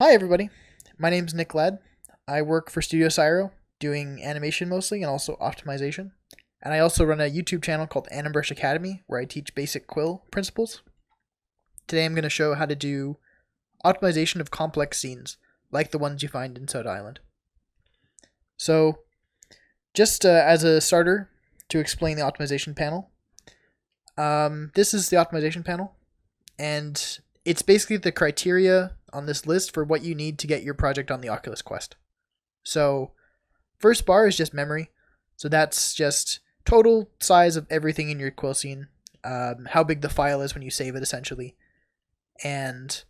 Hi everybody, my name's Nick Ladd. I work for Studio Cyro, doing animation mostly and also optimization. And I also run a YouTube channel called Animbrush Academy where I teach basic Quill principles. Today I'm going to show how to do optimization of complex scenes, like the ones you find in Soda Island. So, just as a starter to explain the optimization panel, this is the optimization panel, and it's basically the criteria on this list for what you need to get your project on the Oculus Quest. So, first bar is just memory. So that's just total size of everything in your Quill scene, how big the file is when you save it, essentially. And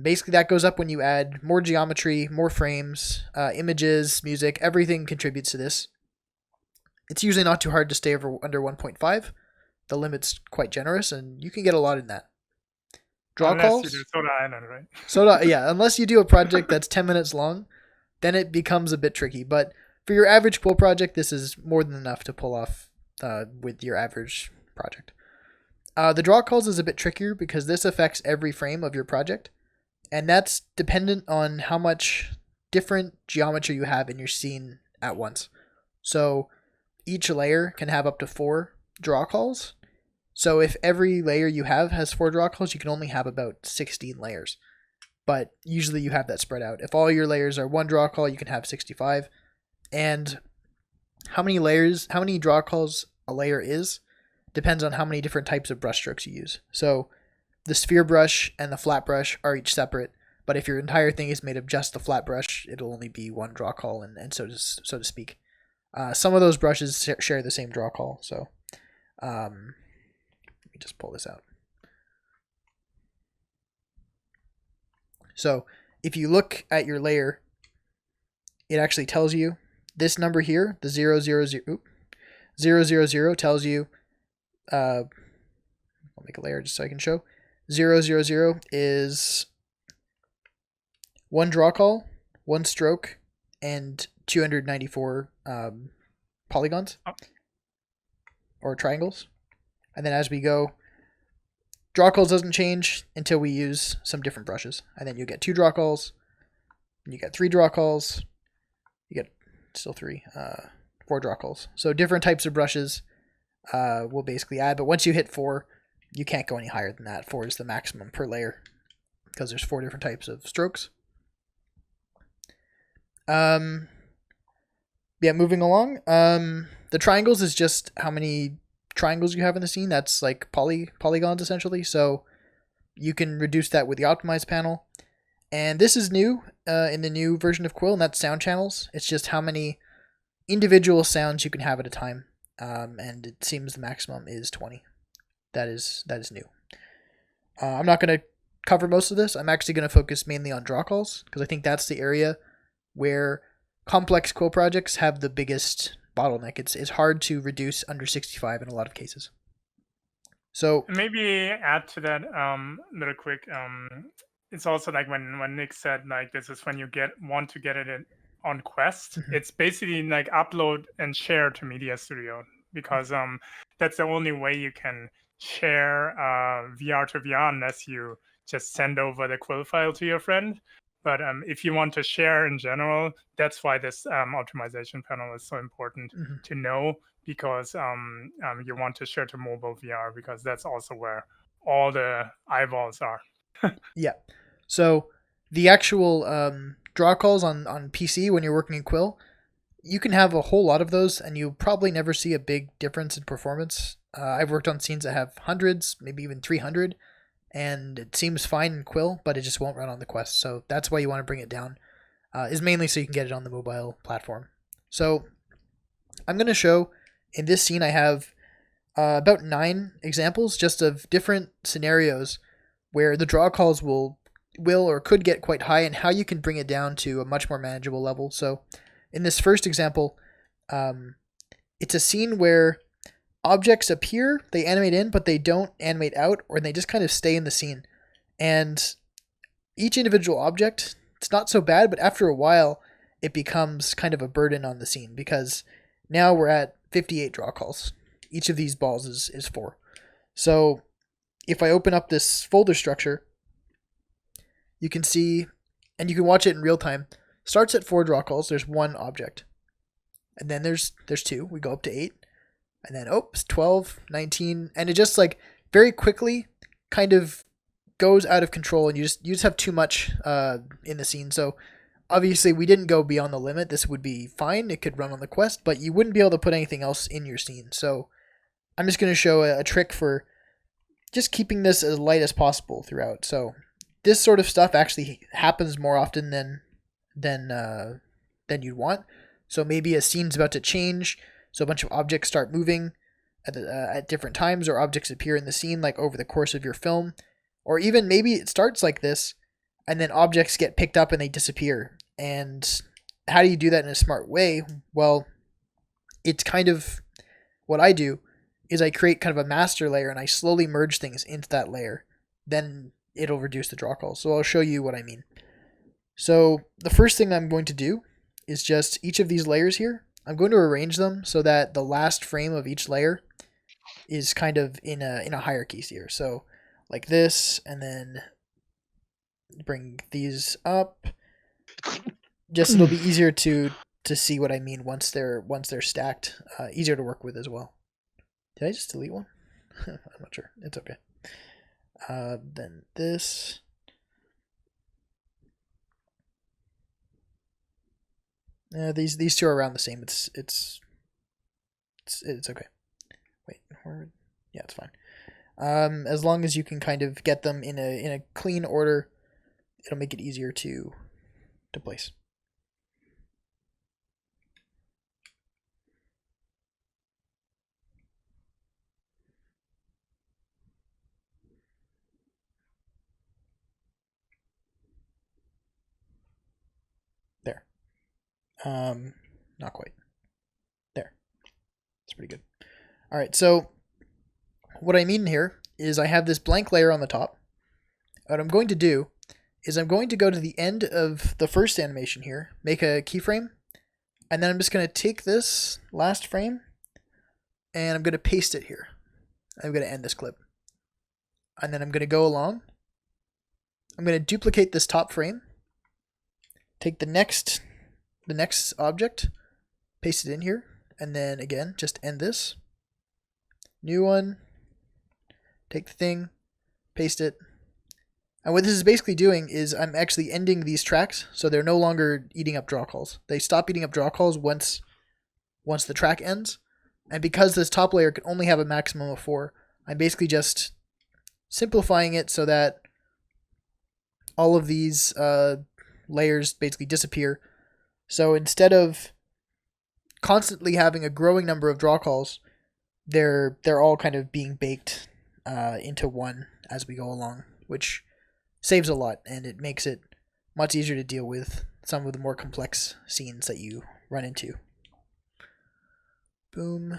basically that goes up when you add more geometry, more frames, images, music, everything contributes to this. It's usually not too hard to stay under 1.5. The limit's quite generous, and you can get a lot in that. Draw Unless calls. you do Soda Island, right? Yeah, unless you do a project that's 10 minutes long, then it becomes a bit tricky. But for your average Quill project, this is more than enough to pull off with your average project. The draw calls is a bit trickier because this affects every frame of your project, and that's dependent on how much different geometry you have in your scene at once. So each layer can have up to 4 draw calls. So if every layer you have has 4 draw calls, you can only have about 16 layers. But usually you have that spread out. If all your layers are 1 draw call, you can have 65. And how many draw calls a layer is depends on how many different types of brush strokes you use. So the sphere brush and the flat brush are each separate, but if your entire thing is made of just the flat brush, it'll only be 1 draw call, and so to speak. Some of those brushes share the same draw call, so let me just pull this out. So if you look at your layer, it actually tells you this number here, the 000, tells you, I'll make a layer just so I can show. 000 is 1 draw call, 1 stroke, and 294 polygons or triangles. And then as we go, draw calls doesn't change until we use some different brushes. And then you get 2 draw calls, and you get 3 draw calls, you get still 4 draw calls. So different types of brushes will basically add, but once you hit 4, you can't go any higher than that. 4 is the maximum per layer because there's 4 different types of strokes. Moving along. The triangles is just how many triangles you have in the scene. That's like polygons essentially. So you can reduce that with the optimize panel. And this is new in the new version of Quill, and that's sound channels. It's just how many individual sounds you can have at a time. And it seems the maximum is 20. That is new. I'm not going to cover most of this. I'm actually going to focus mainly on draw calls because I think that's the area where complex Quill projects have the biggest bottleneck. It's hard to reduce under 65 in a lot of cases. So maybe add to that little quick. It's also like when Nick said like this is when you want to get it on Quest. mm-hmm. It's basically like upload and share to Media Studio because that's the only way you can share VR to VR unless you just send over the Quill file to your friend. But if you want to share in general, that's why this optimization panel is so important to know, because you want to share to mobile VR because that's also where all the eyeballs are. Yeah. So the actual draw calls on PC when you're working in Quill, you can have a whole lot of those and you'll probably never see a big difference in performance. I've worked on scenes that have hundreds, maybe even 300, and it seems fine in Quill, but it just won't run on the Quest. So that's why you want to bring it down, is mainly so you can get it on the mobile platform. So I'm going to show in this scene I have about 9 examples just of different scenarios where the draw calls will or could get quite high and how you can bring it down to a much more manageable level. So in this first example, it's a scene where objects appear, they animate in, but they don't animate out, or they just kind of stay in the scene. And each individual object, it's not so bad, but after a while, it becomes kind of a burden on the scene because now we're at 58 draw calls. Each of these balls is 4. So if I open up this folder structure, you can see and you can watch it in real time. Starts at 4 draw calls. There's 1 object, and then there's 2. We go up to 8, and then it's 12, 19, and it just like very quickly kind of goes out of control, and you just have too much in the scene. So obviously we didn't go beyond the limit. This would be fine. It could run on the quest, but you wouldn't be able to put anything else in your scene. So I'm just going to show a trick for just keeping this as light as possible throughout. So this sort of stuff actually happens more often than you'd want. So maybe a scene's about to change, so a bunch of objects start moving at different times, or objects appear in the scene like over the course of your film, or even maybe it starts like this, and then objects get picked up and they disappear. And how do you do that in a smart way? Well, it's kind of what I do is I create kind of a master layer and I slowly merge things into that layer. Then it'll reduce the draw calls. So I'll show you what I mean. So the first thing I'm going to do is just each of these layers here, I'm going to arrange them so that the last frame of each layer is kind of in a hierarchy here. So like this, and then bring these up. Just it'll be easier to see what I mean once they're stacked. Easier to work with as well. Did I just delete one? I'm not sure. It's okay. Then this. These two are around the same. It's okay. Wait, yeah, it's fine. As long as you can kind of get them in a clean order, it'll make it easier to place. There. Not quite. There. It's pretty good. All right, so what I mean here is I have this blank layer on the top. What I'm going to do is I'm going to go to the end of the first animation here, make a keyframe, and then I'm just going to take this last frame and I'm going to paste it here. I'm going to end this clip. And then I'm going to go along. I'm going to duplicate this top frame, take the next object, paste it in here, and then again, just end this. New one, take the thing, paste it. And what this is basically doing is I'm actually ending these tracks, so they're no longer eating up draw calls. They stop eating up draw calls once the track ends. And because this top layer can only have a maximum of 4, I'm basically just simplifying it so that all of these layers basically disappear. So instead of constantly having a growing number of draw calls, they're all kind of being baked into one as we go along, which saves a lot, and it makes it much easier to deal with some of the more complex scenes that you run into. Boom,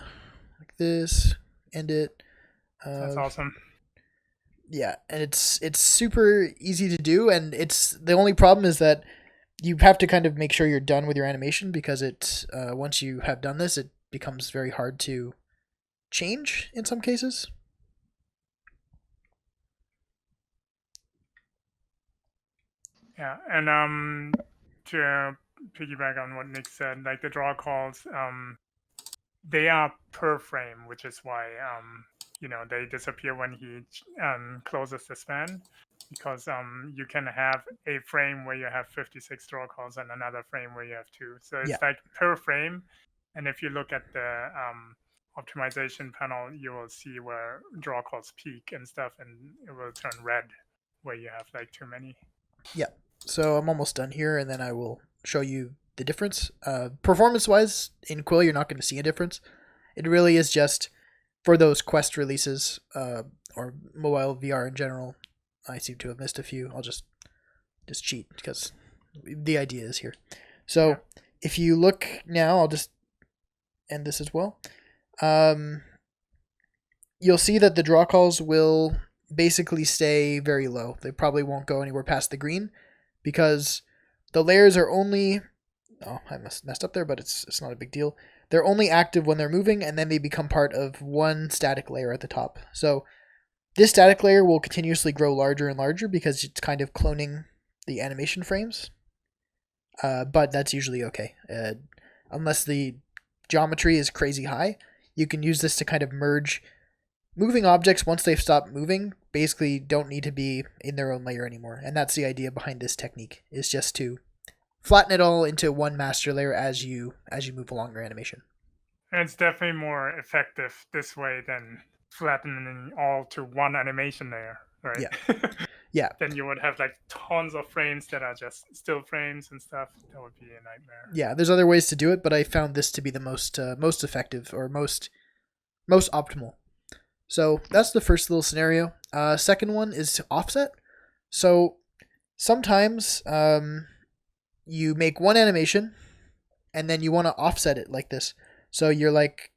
like this, end it. That's awesome. Yeah, and it's super easy to do, and it's the only problem is that you have to kind of make sure you're done with your animation, because it once you have done this, it becomes very hard to change in some cases. Yeah, and to piggyback on what Nick said, like the draw calls, they are per frame, which is why they disappear when he closes the span, because you can have a frame where you have 56 draw calls and another frame where you have 2. So it's like per frame, and if you look at the optimization panel, you will see where draw calls peak and stuff, and it will turn red where you have like too many. Yeah. So I'm almost done here, and then I will show you the difference. Performance-wise, in Quill, you're not going to see a difference. It really is just for those Quest releases, or mobile VR in general. I seem to have missed a few. I'll just cheat, because the idea is here. So if you look now, I'll just end this as well. You'll see that the draw calls will basically stay very low. They probably won't go anywhere past the green, because the layers are only, I messed up there, but it's not a big deal. They're only active when they're moving, and then they become part of one static layer at the top. So this static layer will continuously grow larger and larger because it's kind of cloning the animation frames. but that's usually okay. Unless the geometry is crazy high, you can use this to kind of merge moving objects. Once they've stopped moving, basically don't need to be in their own layer anymore. And that's the idea behind this technique, is just to flatten it all into one master layer as you move along your animation. And it's definitely more effective this way than flattening all to one animation layer, right? Yeah. Then you would have like tons of frames that are just still frames and stuff. That would be a nightmare. Yeah, there's other ways to do it, but I found this to be the most effective, or most optimal. So that's the first little scenario. Second one is offset. So sometimes you make one animation and then you want to offset it like this. So you're like,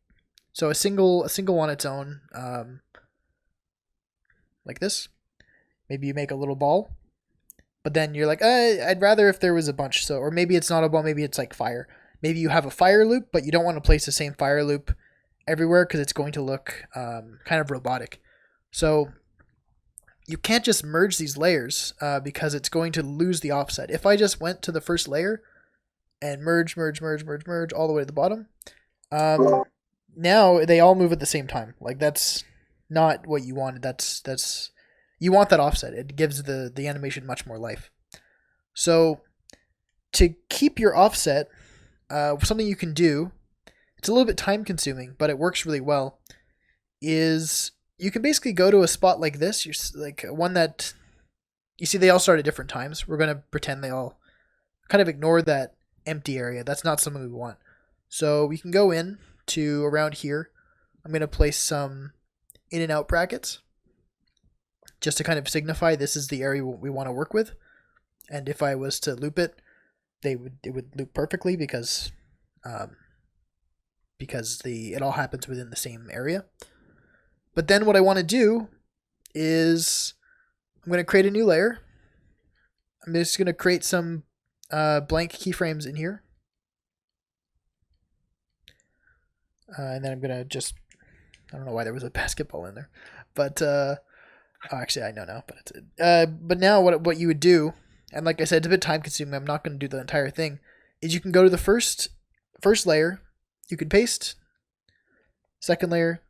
so a single on its own, like this. Maybe you make a little ball, but then you're like, I'd rather if there was a bunch. So, or maybe it's not a ball, maybe it's like fire. Maybe you have a fire loop, but you don't want to place the same fire loop everywhere because it's going to look kind of robotic. So you can't just merge these layers because it's going to lose the offset. If I just went to the first layer and merge all the way to the bottom, now they all move at the same time. Like that's not what you wanted. That's you want that offset. It gives the animation much more life. So to keep your offset, something you can do, it's a little bit time consuming, but it works really well, is you can basically go to a spot like this. You're like one that, you see they all start at different times. We're going to pretend they all kind of ignore that empty area. That's not something we want. So we can go in to around here. I'm going to place some in and out brackets just to kind of signify this is the area we want to work with. And if I was to loop it, it would loop perfectly because it all happens within the same area. But then what I want to do is I'm going to create a new layer. I'm just going to create some blank keyframes in here. And then I'm going to just, I don't know why there was a basketball in there, but actually I know now, but it's but now what you would do, and like I said, it's a bit time consuming. I'm not going to do the entire thing. Is you can go to the first layer, you can paste. Second layer,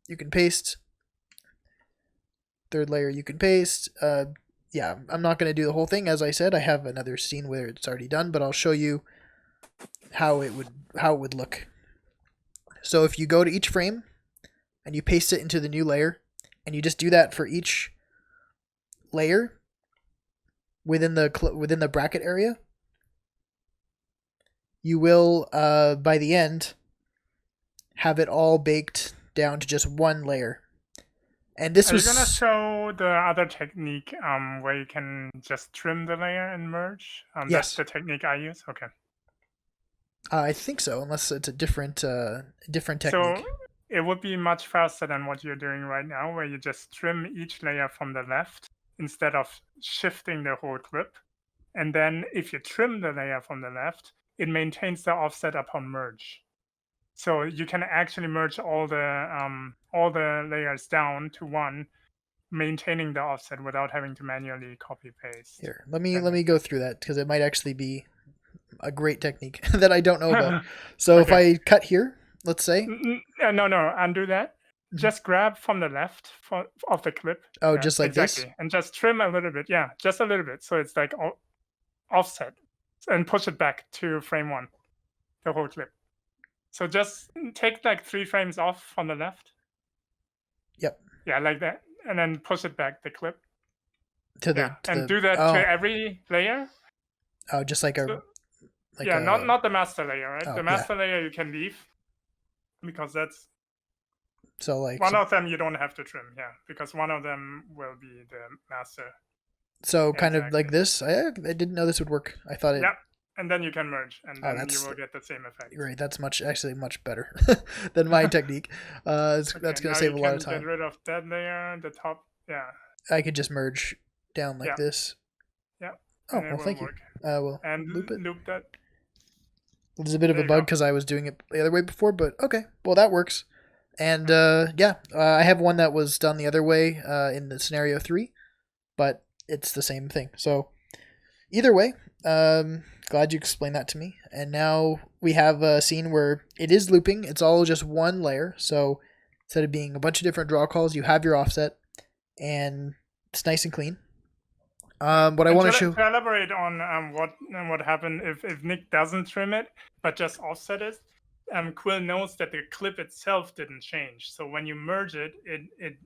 you can paste. Third layer, you can paste. Yeah, I'm not going to do the whole thing. As I said, I have another scene where it's already done, but I'll show you how it would look. So if you go to each frame and you paste it into the new layer, and you just do that for each layer within the bracket area, you will by the end have it all baked down to just one layer. And this was. Are you gonna show the other technique where you can just trim the layer and merge? Yes. That's the technique I use. Okay. I think so, unless it's a different technique. So it would be much faster than what you're doing right now, where you just trim each layer from the left instead of shifting the whole clip. And then if you trim the layer from the left, it maintains the offset upon merge. So you can actually merge all the layers down to one, maintaining the offset without having to manually copy paste. Here, let me go through that because it might actually be a great technique that I don't know about. So okay. If I cut here, let's say. No, undo that. Just grab from the left of the clip. Oh, just like exactly. this? And just trim a little bit. Yeah, just a little bit. So it's like offset. And push it back to frame 1, the whole clip. So just take like 3 frames off from the left. Yep. Yeah, like that. And then push it back, the clip. Do that to every layer. Oh, just like not the master layer, right? The master layer you can leave because that's so like one of them you don't have to trim, because one of them will be the master. So kind of like this. I didn't know this would work. I thought it. Yeah, and then you can merge, and then you will get the same effect. Right, that's actually much better than my technique. That's going to save a lot of time. Get rid of that layer, the top. Yeah. I could just merge down like this. Yeah. Oh, well, thank you. Well, and loop that. There's a bit of a bug because I was doing it the other way before, but okay. Well, that works. And I have one that was done the other way in the scenario 3, but it's the same thing. So either way, Glad you explained that to me. And now we have a scene where it is looping. It's all just one layer. So instead of being a bunch of different draw calls, you have your offset, and it's nice and clean. What I want to show. To elaborate on what happened if Nick doesn't trim it but just offset it, Quill knows that the clip itself didn't change. So when you merge it, it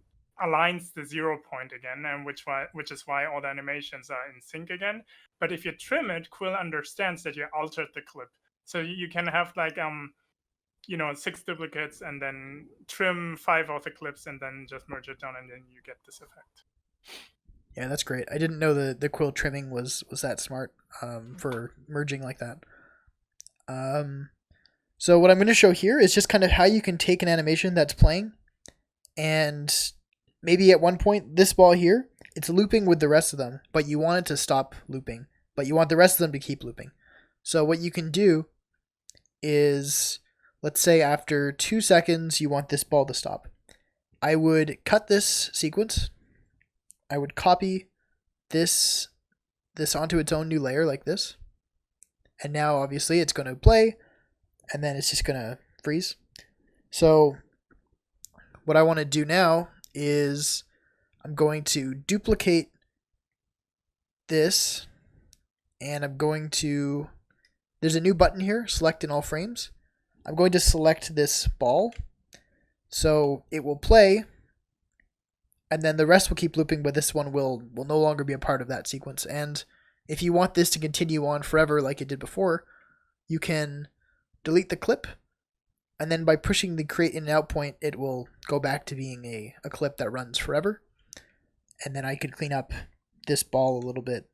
aligns the 0 point again, and which is why all the animations are in sync again. But if you trim it, Quill understands that you altered the clip. So you can have like 6 duplicates and then trim 5 of the clips and then just merge it down, and then you get this effect. Yeah, that's great. I didn't know the quill trimming was that smart for merging like that. So what I'm going to show here is just kind of how you can take an animation that's playing, and maybe at one point this ball here, it's looping with the rest of them, but you want it to stop looping, but you want the rest of them to keep looping. So what you can do is, let's say after 2 seconds you want this ball to stop. I would cut this sequence. I would copy this onto its own new layer like this. And now obviously it's going to play, and then it's just going to freeze. So what I want to do now is I'm going to duplicate this, and I'm going to, there's a new button here, select in all frames. I'm going to select this ball, so it will play, and then the rest will keep looping, but this one will no longer be a part of that sequence. And if you want this to continue on forever like it did before, you can delete the clip, and then by pushing the create in and out point, it will go back to being a clip that runs forever. And then I could clean up this ball a little bit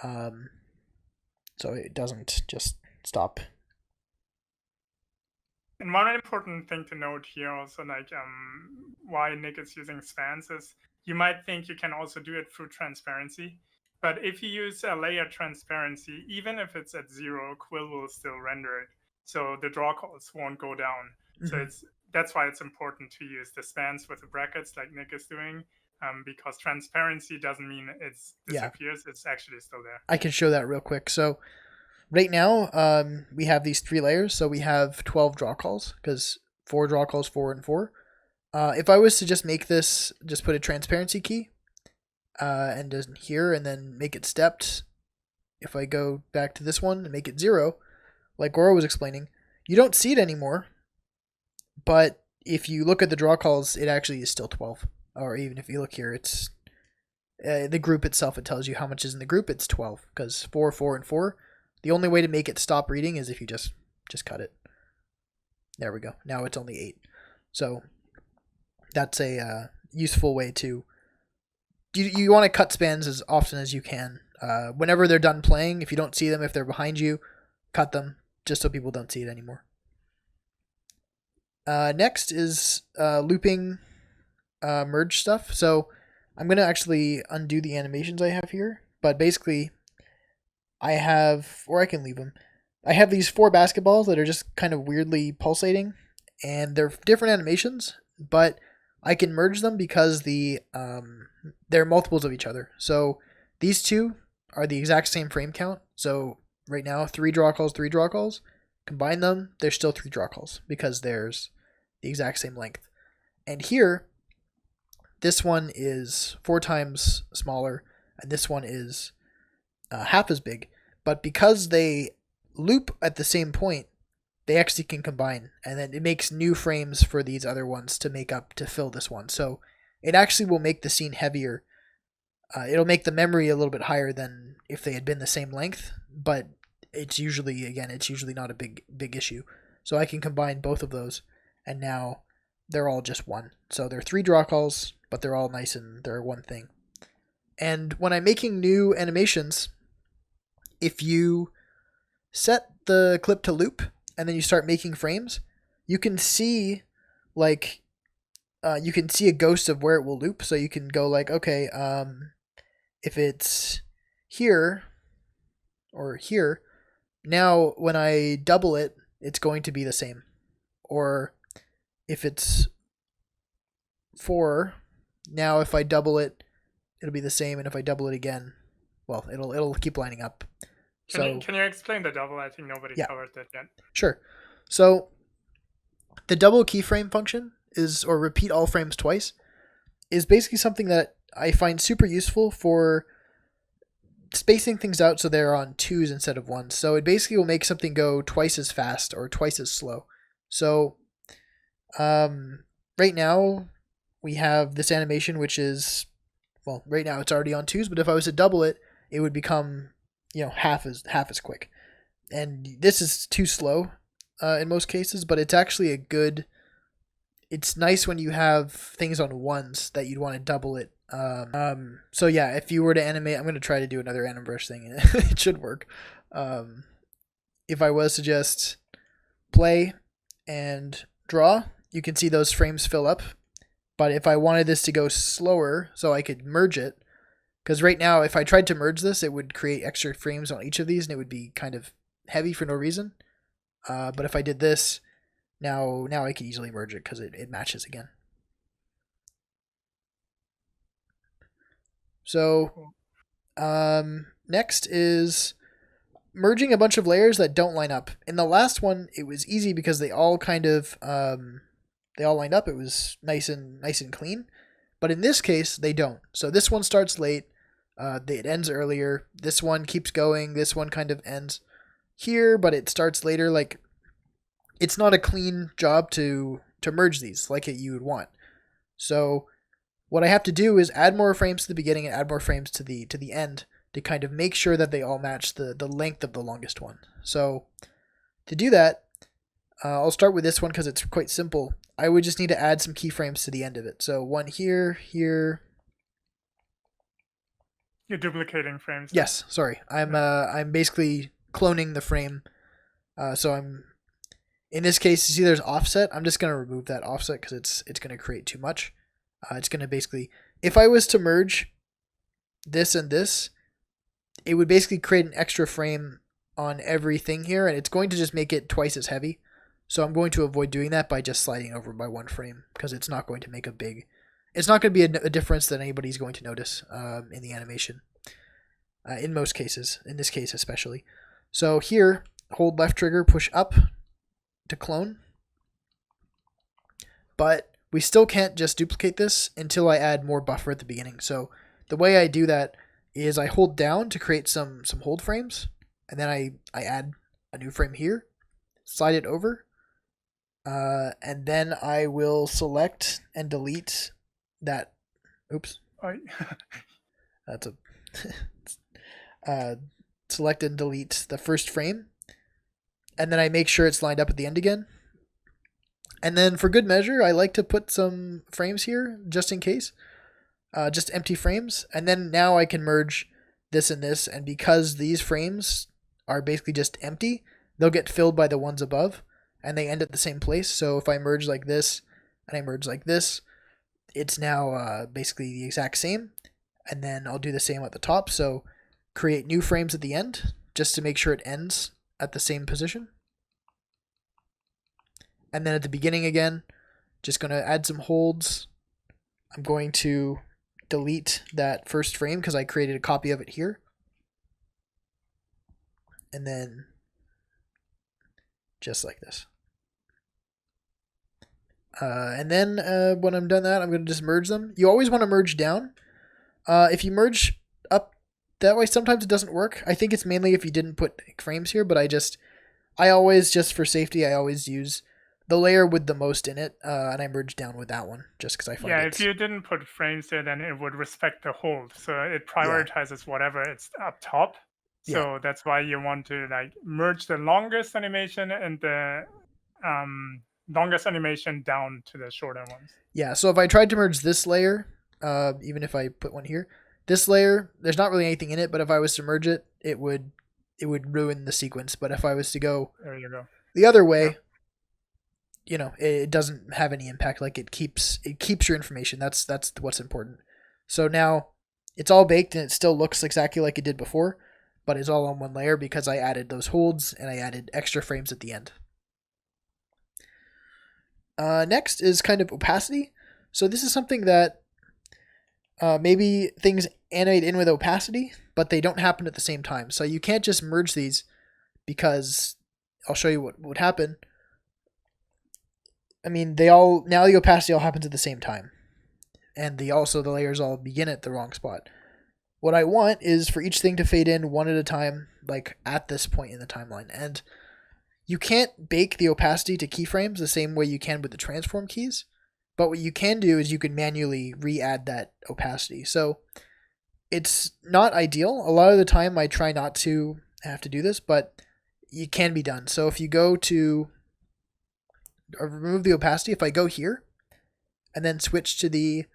so it doesn't just stop. And one important thing to note here also, like why Nick is using spans, is you might think you can also do it through transparency. But if you use a layer transparency, even if it's at 0, Quill will still render it. So the draw calls won't go down. Mm-hmm. So that's why it's important to use the spans with the brackets like Nick is doing, because transparency doesn't mean it disappears. Yeah. It's actually still there. I can show that real quick. So right now, we have these 3 layers, so we have 12 draw calls, because 4 draw calls, 4 and 4. If I was to just make this, just put a transparency key, and just here, and then make it stepped, if I go back to this one and make it 0, like Goro was explaining, you don't see it anymore, but if you look at the draw calls, it actually is still 12. Or even if you look here, it's the group itself, it tells you how much is in the group, it's 12, because 4, 4, and 4. The only way to make it stop reading is if you just cut it. There we go. Now it's only 8. So that's a useful way to... You want to cut spans as often as you can. Whenever they're done playing, if you don't see them, if they're behind you, cut them, just so people don't see it anymore. Next is looping merge stuff. So I'm going to actually undo the animations I have here. But basically, I have, or I can leave them. I have these 4 basketballs that are just kind of weirdly pulsating. And they're different animations, but I can merge them because they're multiples of each other. So these 2 are the exact same frame count. So right now, 3 draw calls, 3 draw calls. Combine them, there's still 3 draw calls because there's the exact same length. And here, this one is 4 times smaller, and this one is half as big. But because they loop at the same point, they actually can combine, and then it makes new frames for these other ones to fill this one. So it actually will make the scene heavier. It'll make the memory a little bit higher than if they had been the same length, but it's usually not a big issue. So I can combine both of those, and now they're all just one. So they're 3 draw calls, but they're all nice and they're one thing. And when I'm making new animations, if you set the clip to loop and then you start making frames, you can see a ghost of where it will loop. So you can go like, okay, if it's here or here, now when I double it, it's going to be the same. Or if it's 4, now if I double it, it'll be the same, and if I double it again, well, it'll keep lining up. Can you explain the double? I think nobody covered that yet. Sure. So the double keyframe function is, or repeat all frames twice, is basically something that I find super useful for spacing things out so they're on 2s instead of 1s. So it basically will make something go twice as fast or twice as slow. So right now we have this animation which is, well, right now it's already on 2s, but if I was to double it, it would become, half as quick. And this is too slow in most cases, but it's actually it's nice when you have things on 1s that you'd want to double it. So yeah, if you were to animate, I'm going to try to do another anim brush thing. It should work. If I was to just play and draw, you can see those frames fill up. But if I wanted this to go slower so I could merge it, because right now if I tried to merge this, it would create extra frames on each of these and it would be kind of heavy for no reason. But if I did this, now I can easily merge it because it matches again. So next is merging a bunch of layers that don't line up. In the last one, it was easy because they all kind of they all lined up. It was nice and clean. But in this case, they don't. So this one starts late. It ends earlier. This one keeps going. This one kind of ends here, but it starts later. Like, it's not a clean job to merge these like you would want. So what I have to do is add more frames to the beginning and add more frames to the end to kind of make sure that they all match the length of the longest one. So to do that, I'll start with this one because it's quite simple. I would just need to add some keyframes to the end of it. So one here. You're duplicating frames. Yes, sorry. I'm basically cloning the frame. So I'm, in this case, you see there's offset. I'm just going to remove that offset because it's going to create too much. It's going to basically, if I was to merge this and this, it would basically create an extra frame on everything here, and it's going to just make it twice as heavy. So I'm going to avoid doing that by just sliding over by one frame because it's not going to make it's not going to be a difference that anybody's going to notice in the animation. In most cases, in this case especially. So here, hold left trigger, push up to clone. But we still can't just duplicate this until I add more buffer at the beginning. So the way I do that is I hold down to create some hold frames, and then I add a new frame here, slide it over, and then I will select and delete that. Oops. That's a select and delete the first frame, and then I make sure it's lined up at the end again. And then for good measure, I like to put some frames here just in case, just empty frames. And then now I can merge this and this, and because these frames are basically just empty, they'll get filled by the ones above, and they end at the same place. So if I merge like this and I merge like this, it's now basically the exact same. And then I'll do the same at the top. So create new frames at the end just to make sure it ends at the same position. And then at the beginning again, just going to add some holds. I'm going to delete that first frame because I created a copy of it here. And then just like this. And then when I'm done that, I'm going to just merge them. You always want to merge down. If you merge up that way, sometimes it doesn't work. I think it's mainly if you didn't put frames here, but I always, just for safety, I always use the layer with the most in it, and I merge down with that one, just because I find if you didn't put frames there, then it would respect the hold. So it prioritizes whatever it's up top. So that's why you want to merge the longest animation and the longest animation down to the shorter ones. Yeah, so if I tried to merge this layer, even if I put one here, this layer, there's not really anything in it, but if I was to merge it, it would ruin the sequence. But if I was to go, there you go, the other way, it doesn't have any impact. Like it keeps your information. That's what's important. So now it's all baked and it still looks exactly like it did before, but it's all on one layer because I added those holds and I added extra frames at the end. Next is kind of opacity. So this is something that Maybe things animate in with opacity, but they don't happen at the same time. So you can't just merge these because I'll show you what would happen. I mean, now the opacity all happens at the same time, and the layers all begin at the wrong spot. What I want is for each thing to fade in one at a time, like at this point in the timeline. And you can't bake the opacity to keyframes the same way you can with the transform keys. But what you can do is you can manually re-add that opacity. So it's not ideal. A lot of the time I try not to have to do this, but it can be done. So if you go to remove the opacity, if I go here and then switch to the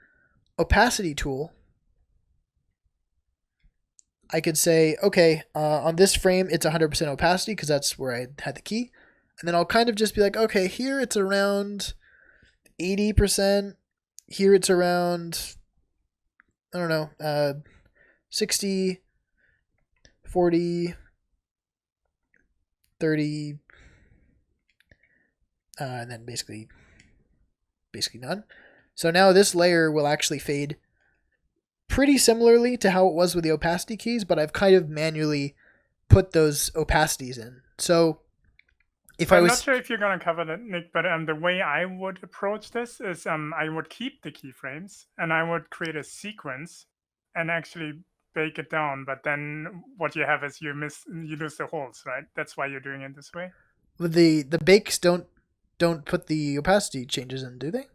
opacity tool, I could say, okay, on this frame, it's 100% opacity because that's where I had the key. And then I'll kind of just be like, okay, here it's around 80%. Here it's around, I don't know, 60, 40, 30, and then basically none. So now this layer will actually fade pretty similarly to how it was with the opacity keys, but I've kind of manually put those opacities in. So I'm not sure if you're going to cover that, Nick, but the way I would approach this is I would keep the keyframes and I would create a sequence and actually bake it down. But then what you have is you lose the holes, right? That's why you're doing it this way. The bakes don't put the opacity changes in, do they?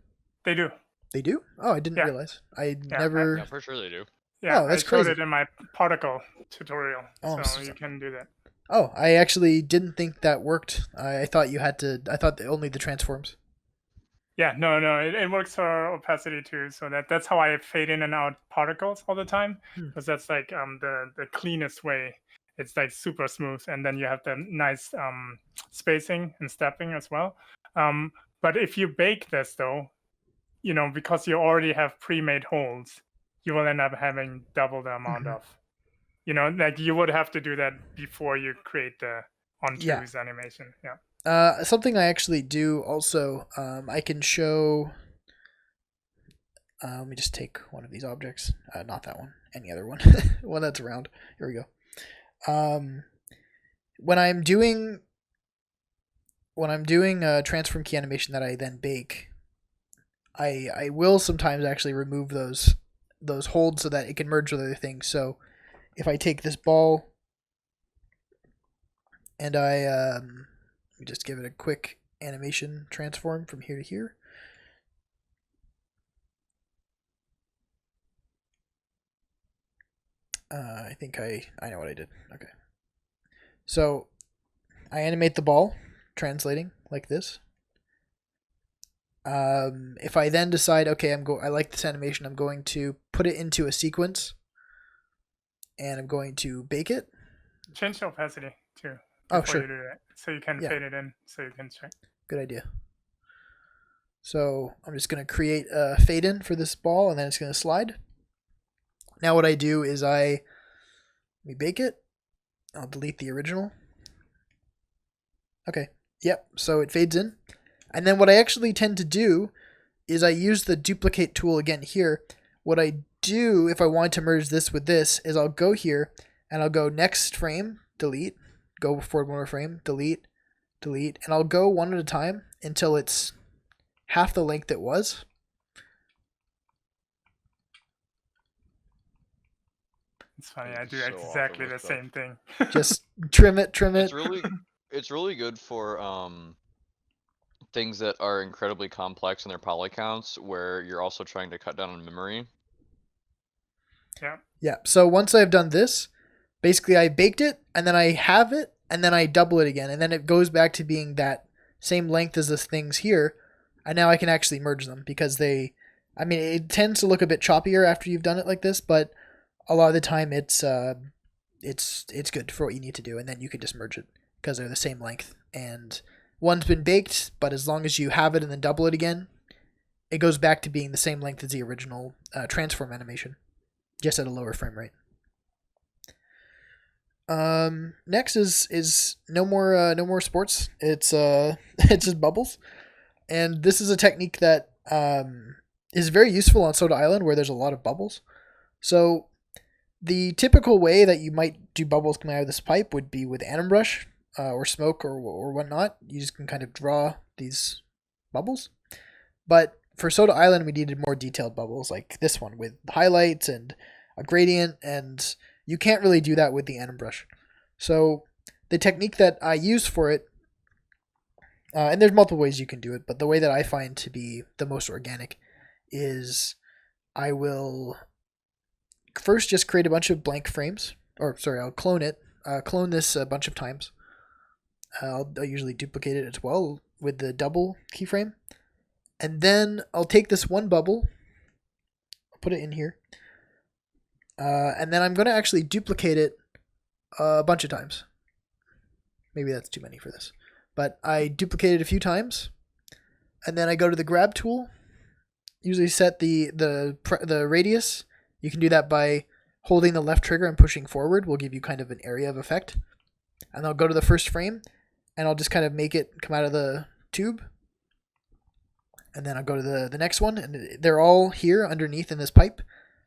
They do. They do? Oh, I didn't realize. Yeah, for sure they do. Yeah, that's I showed crazy. it in my particle tutorial, so you so can do that. Oh, I actually didn't think that worked. I thought you had to. I thought only the transforms. Yeah, no, it works for opacity too. So that's how I fade in and out particles all the time, because that's like the cleanest way. It's like super smooth, and then you have the nice spacing and stepping as well. But if you bake this though, because you already have pre-made holes, you will end up having double the amount of. Like you would have to do that before you create the on-twos animation. Yeah. Something I actually do also, I can show. Let me just take one of these objects. Not that one. Any other one. One that's around. Here we go. When I'm doing a transform key animation that I then bake, I will sometimes actually remove those holds so that it can merge with other things. So if I take this ball and let me just give it a quick animation transform from here to here. I think I know what I did. Okay. So I animate the ball, translating like this. If I then decide, okay, I like this animation, I'm going to put it into a sequence, and I'm going to bake it. Change the opacity too. Oh, sure. You do that, so you can fade it in, so you can check. Good idea. So I'm just going to create a fade in for this ball, and then it's going to slide. Now what I do is let me bake it. I'll delete the original. Okay. Yep. So it fades in. And then what I actually tend to do is I use the duplicate tool again here. What I do if I want to merge this with this is I'll go here and I'll go next frame, delete, go forward one more frame, delete, delete, and I'll go one at a time until it's half the length it was. It's funny, I do exactly the same thing. Just trim it. It's really good for things that are incredibly complex in their poly counts, where you're also trying to cut down on memory. Yeah. So once I've done this, basically I baked it, and then I have it, and then I double it again, and then it goes back to being that same length as the things here, and now I can actually merge them because it tends to look a bit choppier after you've done it like this, but a lot of the time it's good for what you need to do, and then you can just merge it because they're the same length, and one's been baked, but as long as you have it and then double it again, it goes back to being the same length as the original transform animation, just at a lower frame rate. Next is no more sports. It's it's just bubbles, and this is a technique that is very useful on Soda Island where there's a lot of bubbles. So the typical way that you might do bubbles coming out of this pipe would be with Anim Brush or smoke or whatnot. You just can kind of draw these bubbles. But for Soda Island, we needed more detailed bubbles like this one with highlights and a gradient, and you can't really do that with the Anim Brush. So the technique that I use for it, and there's multiple ways you can do it, but the way that I find to be the most organic is I will first just create a bunch of blank frames, I'll clone it, clone this a bunch of times. I'll usually duplicate it as well with the double keyframe. And then I'll take this one bubble, I'll put it in here, and then I'm going to actually duplicate it a bunch of times. Maybe that's too many for this. But I duplicate it a few times, and then I go to the grab tool, usually set the radius. You can do that by holding the left trigger and pushing forward will give you kind of an area of effect. And I'll go to the first frame, and I'll just kind of make it come out of the tube. And then I'll go to the next one, and they're all here underneath in this pipe.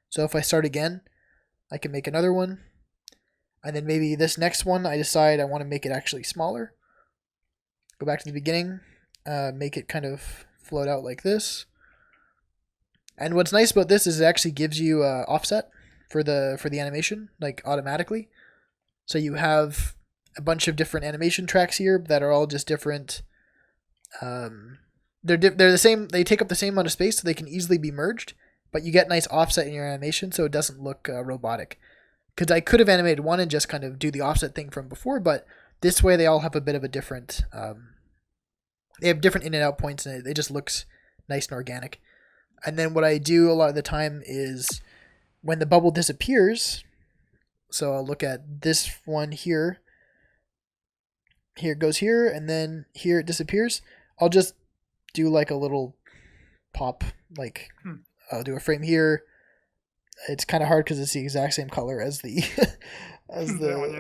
So if I start again, I can make another one. And then maybe this next one, I decide I want to make it actually smaller. Go back to the beginning, make it kind of float out like this. And what's nice about this is it actually gives you offset for the animation, like automatically. So you have a bunch of different animation tracks here that are all just different. They're the same. They take up the same amount of space, so they can easily be merged. But you get nice offset in your animation, so it doesn't look robotic. Because I could have animated one and just kind of do the offset thing from before, but this way they all have a bit of a different. They have different in and out points, and it just looks nice and organic. And then what I do a lot of the time is when the bubble disappears. So I'll look at this one here. Here it goes here, and then here it disappears. I'll just do like a little pop, like I'll do a frame here. It's kind of hard because it's the exact same color as the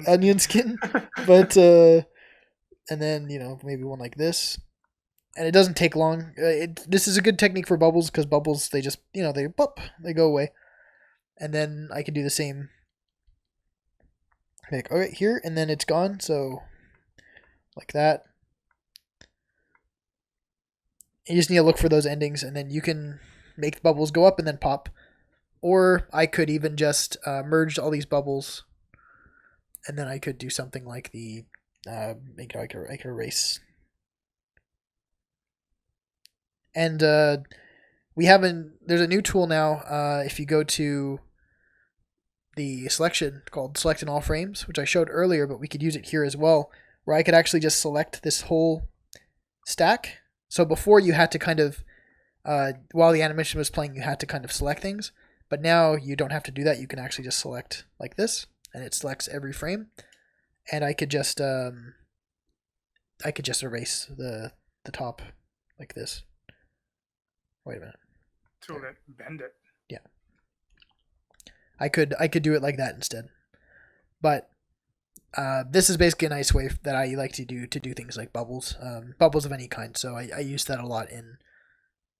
onion skin, but and then maybe one like this, and it doesn't take long. This is a good technique for bubbles because bubbles they just they go away, and then I can do the same. Like okay here, and then it's gone. So like that. You just need to look for those endings, and then you can make the bubbles go up and then pop. Or I could even just merge all these bubbles, and then I could do something like the I could erase. And there's a new tool now. If you go to the selection called Select in All Frames, which I showed earlier, but we could use it here as well, where I could actually just select this whole stack. So before you had to kind of, while the animation was playing, you had to kind of select things. But now you don't have to do that. You can actually just select like this, and it selects every frame. And I could just erase the top like this. Wait a minute. To bend it. Yeah. I could do it like that instead. But this is basically a nice way that I like to do things like bubbles, bubbles of any kind. So I used that a lot in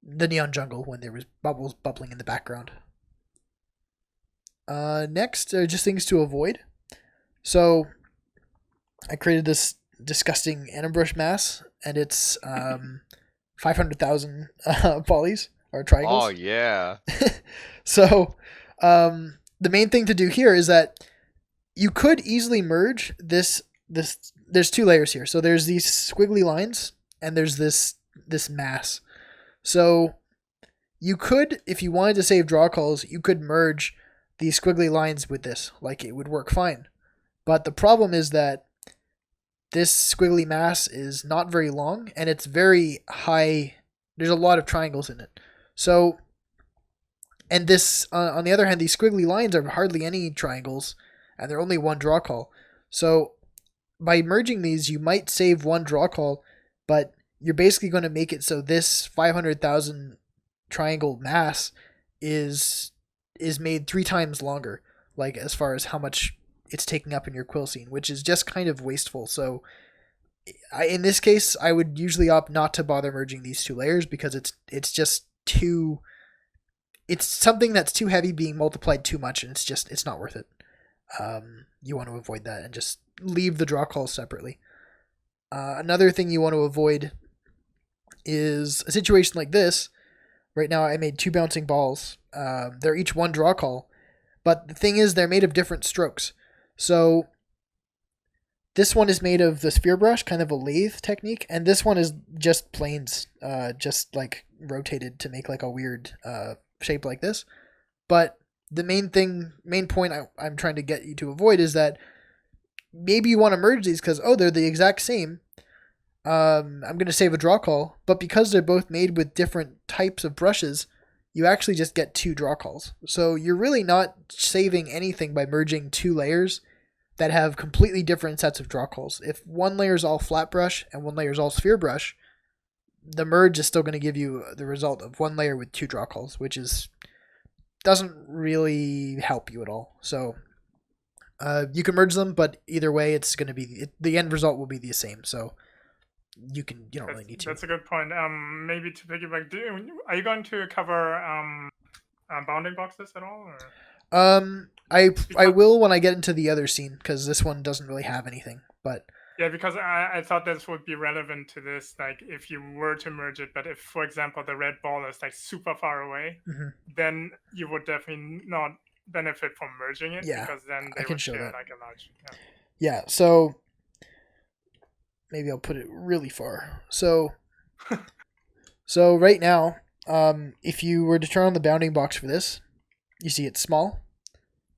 the Neon Jungle when there was bubbles bubbling in the background. Next are just things to avoid. So I created this disgusting Anim Brush mass, and it's 500,000 polys or triangles. Oh yeah. So the main thing to do here is that you could easily merge this. There's two layers here. So there's these squiggly lines, and there's this mass. So you could, if you wanted to save draw calls, you could merge these squiggly lines with this, like it would work fine. But the problem is that this squiggly mass is not very long, and it's very high. There's a lot of triangles in it. So, and this, on the other hand, these squiggly lines are hardly any triangles, and they're only one draw call. So by merging these, you might save one draw call, but you're basically going to make it so this 500,000 triangle mass is made 3 times longer, like as far as how much it's taking up in your quill scene, which is just kind of wasteful. So in this case, I would usually opt not to bother merging these two layers because it's just too it's something that's too heavy being multiplied too much, and it's not worth it. You want to avoid that and just leave the draw calls separately. Another thing you want to avoid is a situation like this. Right now I made 2 bouncing balls. They're each 1 draw call, but the thing is they're made of different strokes. So this one is made of the sphere brush, kind of a lathe technique, and this one is just planes, just like rotated to make like a weird shape like this. But the main point I'm trying to get you to avoid is that maybe you want to merge these because, oh, they're the exact same. I'm going to save a draw call, but because they're both made with different types of brushes, you actually just get 2 draw calls. So you're really not saving anything by merging 2 layers that have completely different sets of draw calls. If one layer is all flat brush and one layer is all sphere brush, the merge is still going to give you the result of 1 layer with 2 draw calls, which doesn't really help you at all. So you can merge them, but either way, it's going to be the end result will be the same. So you don't really need to. That's a good point. Maybe to piggyback, are you going to cover bounding boxes at all? Or? I will when I get into the other scene, because this one doesn't really have anything. But yeah, because I thought this would be relevant to this. Like, if you were to merge it, but if, for example, the red ball is like super far away, then you would definitely not benefit from merging it. Yeah, because then they I can would show share that. like a large. Yeah, so maybe I'll put it really far. So right now, if you were to turn on the bounding box for this, you see it's small.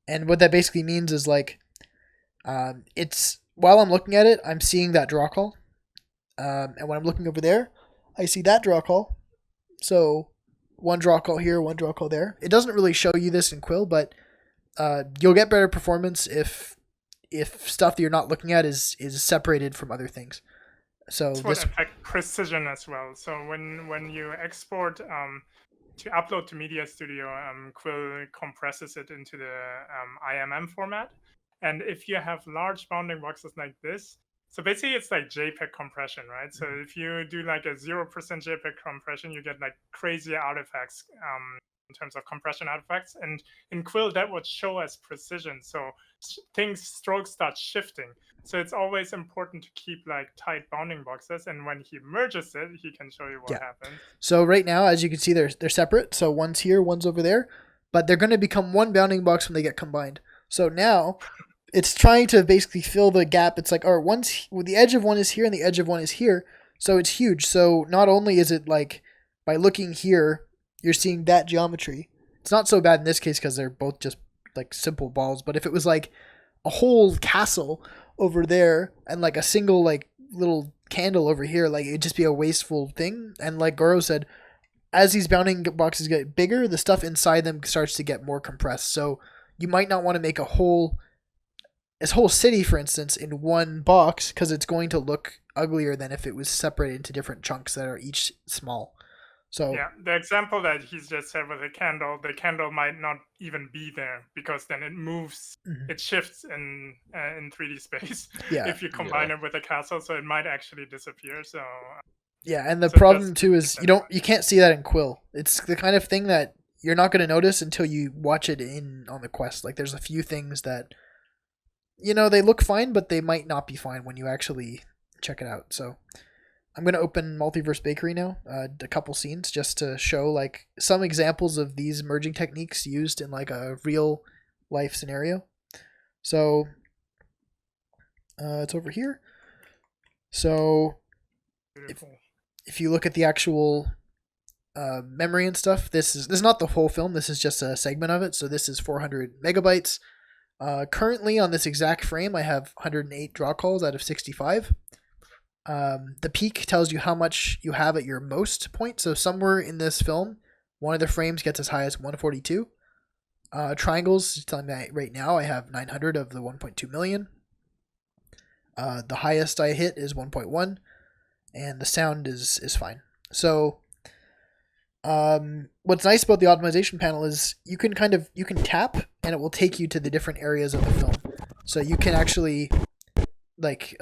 And what that basically means is like, it's while I'm looking at it, I'm seeing that draw call. And when I'm looking over there, I see that draw call. So 1 draw call here, 1 draw call there. It doesn't really show you this in Quill, but you'll get better performance if stuff that you're not looking at is separated from other things. So this would affect precision as well. So when you export to upload to Media Studio, Quill compresses it into the IMM format. And if you have large bounding boxes like this, so basically it's like JPEG compression, right? So if you do like a 0% JPEG compression, you get like crazy artifacts in terms of compression artifacts. And in Quill, that would show as precision. So strokes start shifting. So it's always important to keep like tight bounding boxes, and when he merges it, he can show you what happens. So right now, as you can see, they're separate. So one's here, one's over there, but they're going to become 1 bounding box when they get combined. So now it's trying to basically fill the gap. It's like, the edge of one is here and the edge of one is here, so it's huge. So not only is it like by looking here, you're seeing that geometry. It's not so bad in this case because they're both just like simple balls. But if it was like a whole castle over there and like a single like little candle over here, like it'd just be a wasteful thing. And like Goro said, as these bounding boxes get bigger, the stuff inside them starts to get more compressed. So you might not want to make this whole city, for instance, in 1 box, because it's going to look uglier than if it was separated into different chunks that are each small. So yeah, the example that he's just said with the candle might not even be there because then it moves, it shifts in 3D space. Yeah. If you combine it with a castle, so it might actually disappear. So yeah, and the problem too is you can't see that in Quill. It's the kind of thing that you're not going to notice until you watch it on the quest. Like there's a few things that they look fine, but they might not be fine when you actually check it out. So I'm going to open Multiverse Bakery now, a couple scenes, just to show like some examples of these merging techniques used in like a real life scenario. So it's over here. So if you look at the actual memory and stuff, this is not the whole film. This is just a segment of it. So this is 400 megabytes. Currently on this exact frame, I have 108 draw calls out of 65. The peak tells you how much you have at your most point. So somewhere in this film, one of the frames gets as high as 142. Triangles, telling me right now I have 900 of the 1.2 million. The highest I hit is 1.1, and the sound is fine. So what's nice about the optimization panel is you can tap and it will take you to the different areas of the film. So you can actually like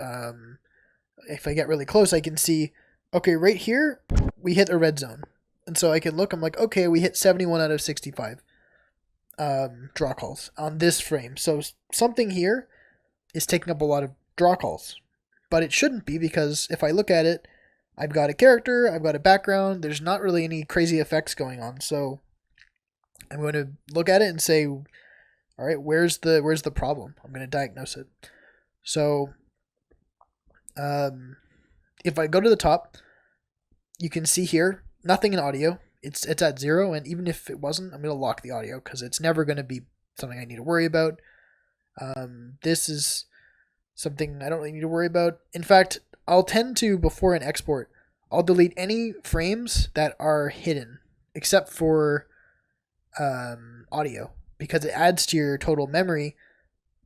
if I get really close, I can see, okay, right here we hit a red zone, And so I can look, I'm like, okay, we hit 71 out of 65 draw calls on this frame. So something here is taking up a lot of draw calls. But it shouldn't be, because if I look at it, I've got a character, I've got a background, there's not really any crazy effects going on. So I'm going to look at it and say, all right, where's the problem? I'm going to diagnose it. So if I go to the top, you can see here, nothing in audio. It's at 0, and even if it wasn't, I'm going to lock the audio because it's never going to be something I need to worry about. This is something I don't really need to worry about. In fact, I'll tend to, before an export, I'll delete any frames that are hidden, except for audio, because it adds to your total memory,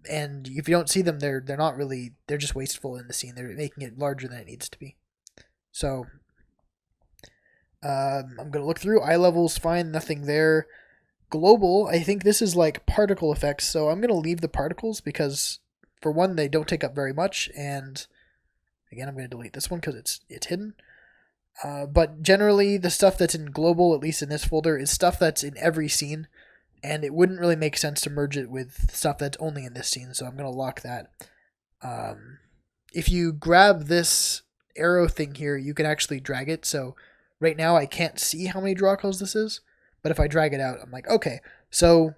and if you don't see them, they're not really, they're just wasteful in the scene. They're making it larger than it needs to be. So I'm going to look through. Eye level's fine, nothing there. Global, I think this is like particle effects, so I'm going to leave the particles because, for one, they don't take up very much, and again, I'm going to delete this one because it's hidden. But generally, the stuff that's in global, at least in this folder, is stuff that's in every scene, and it wouldn't really make sense to merge it with stuff that's only in this scene, so I'm going to lock that. If you grab this arrow thing here, you can actually drag it, so right now I can't see how many draw calls this is, but if I drag it out, I'm like, okay, so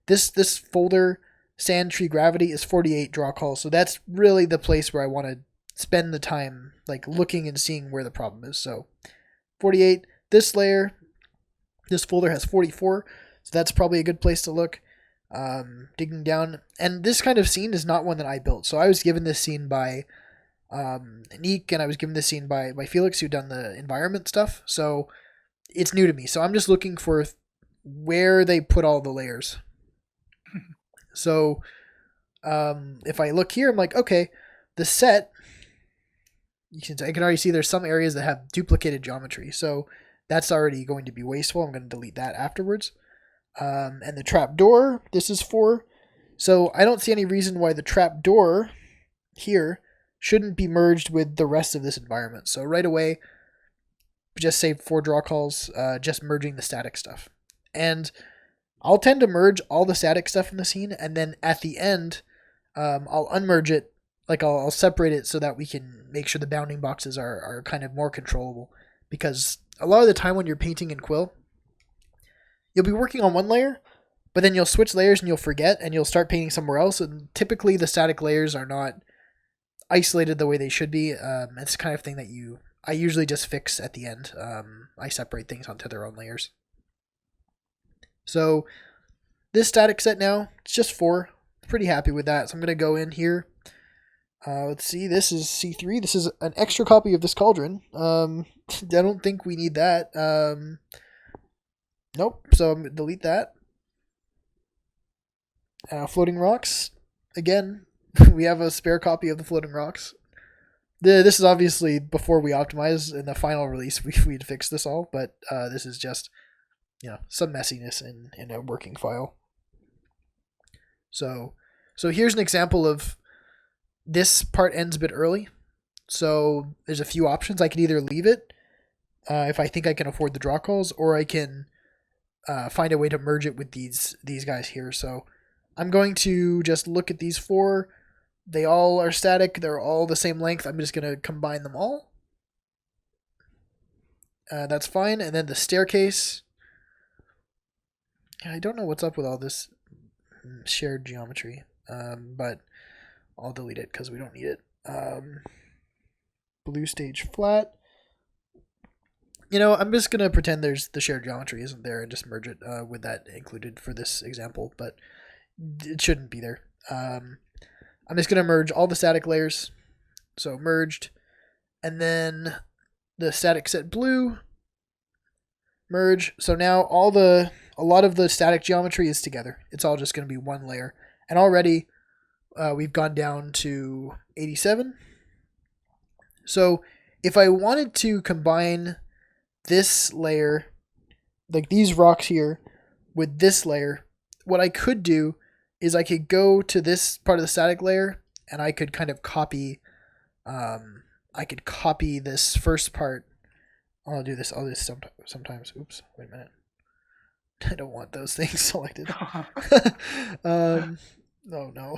this folder, Sand Tree Gravity, is 48 draw calls, so that's really the place where I want to spend the time, like, looking and seeing where the problem is. So 48, this layer, this folder has 44, so that's probably a good place to look. Digging down, and this kind of scene is not one that I built, so I was given this scene by Neek, and I was given this scene by Felix, who done the environment stuff, so it's new to me. So I'm just looking for where they put all the layers. So if I look here, I'm like, okay, the set, I can already see there's some areas that have duplicated geometry, so that's already going to be wasteful. I'm going to delete that afterwards. And the trapdoor, this is 4. So I don't see any reason why the trapdoor here shouldn't be merged with the rest of this environment. So right away, just save 4 draw calls, just merging the static stuff. And I'll tend to merge all the static stuff in the scene, and then at the end, I'll unmerge it. Like I'll separate it so that we can make sure the bounding boxes are kind of more controllable. Because a lot of the time when you're painting in Quill, you'll be working on one layer, but then you'll switch layers and you'll forget, and you'll start painting somewhere else. And typically the static layers are not isolated the way they should be. It's the kind of thing that I usually just fix at the end. I separate things onto their own layers. So this static set now, it's just 4. Pretty happy with that. So I'm going to go in here. Let's see, this is C3. This is an extra copy of this cauldron. I don't think we need that. Nope, so I'm going to delete that. Floating rocks. Again, we have a spare copy of the floating rocks. This is obviously before we optimize. In the final release, we'd fix this all, but this is just, some messiness in a working file. So here's an example of this part ends a bit early. So there's a few options. I can either leave it if I think I can afford the draw calls, or I can find a way to merge it with these guys here. So I'm going to just look at these 4. They all are static. They're all the same length. I'm just going to combine them all. That's fine. And then the staircase. I don't know what's up with all this shared geometry, but I'll delete it because we don't need it. Blue stage flat. I'm just going to pretend the shared geometry isn't there and just merge it with that included for this example, but it shouldn't be there. I'm just going to merge all the static layers. So merged. And then the static set blue. Merge. So now a lot of the static geometry is together. It's all just going to be one layer. And already we've gone down to 87. So if I wanted to combine this layer, like these rocks here, with this layer, what I could do is I could go to this part of the static layer and I could kind of copy, this first part I'll do this sometimes. Oops, wait a minute. I don't want those things selected. Oh no.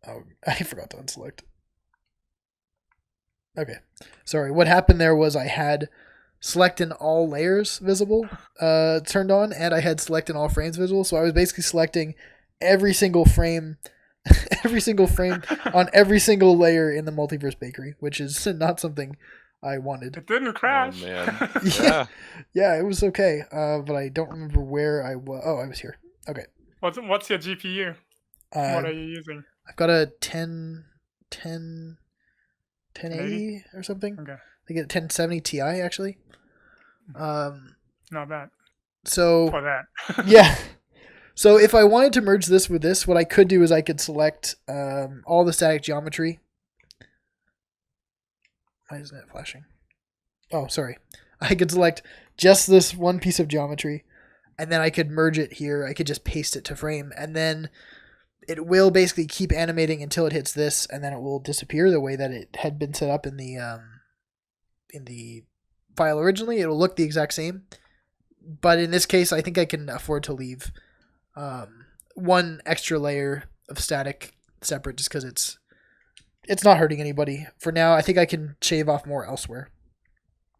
Oh, I forgot to unselect. Okay, sorry. What happened there was I had select in all layers visible turned on, and I had select in all frames visible. So I was basically selecting every single frame, on every single layer in the Multiverse Bakery, which is not something I wanted. It didn't crash. Oh man. Yeah. Yeah, it was okay, but I don't remember where I was. Oh, I was here. Okay. What's your GPU? What are you using? I've got a 1080 or something. Okay. I think a 1070 Ti actually. Not bad. So For that. yeah. So if I wanted to merge this with this, what I could do is I could select all the static geometry. Why isn't it flashing? Oh, sorry. I could select just this one piece of geometry, and then I could merge it here. I could just paste it to frame, and then it will basically keep animating until it hits this, and then it will disappear the way that it had been set up in the file originally. It will look the exact same, but in this case, I think I can afford to leave one extra layer of static separate, just because it's not hurting anybody. For now, I think I can shave off more elsewhere,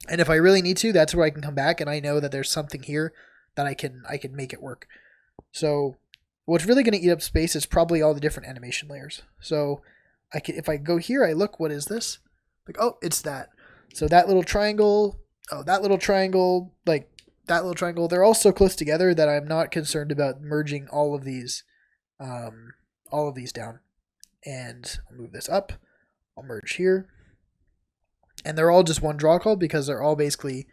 and if I really need to, that's where I can come back, and I know that there's something here that I can make it work. So what's really going to eat up space is probably all the different animation layers. So if I go here, I look, what is this? Like, oh, it's that. So that little triangle, that little triangle, they're all so close together that I'm not concerned about merging all of these down. And I'll move this up. I'll merge here. And they're all just one draw call because they're all basically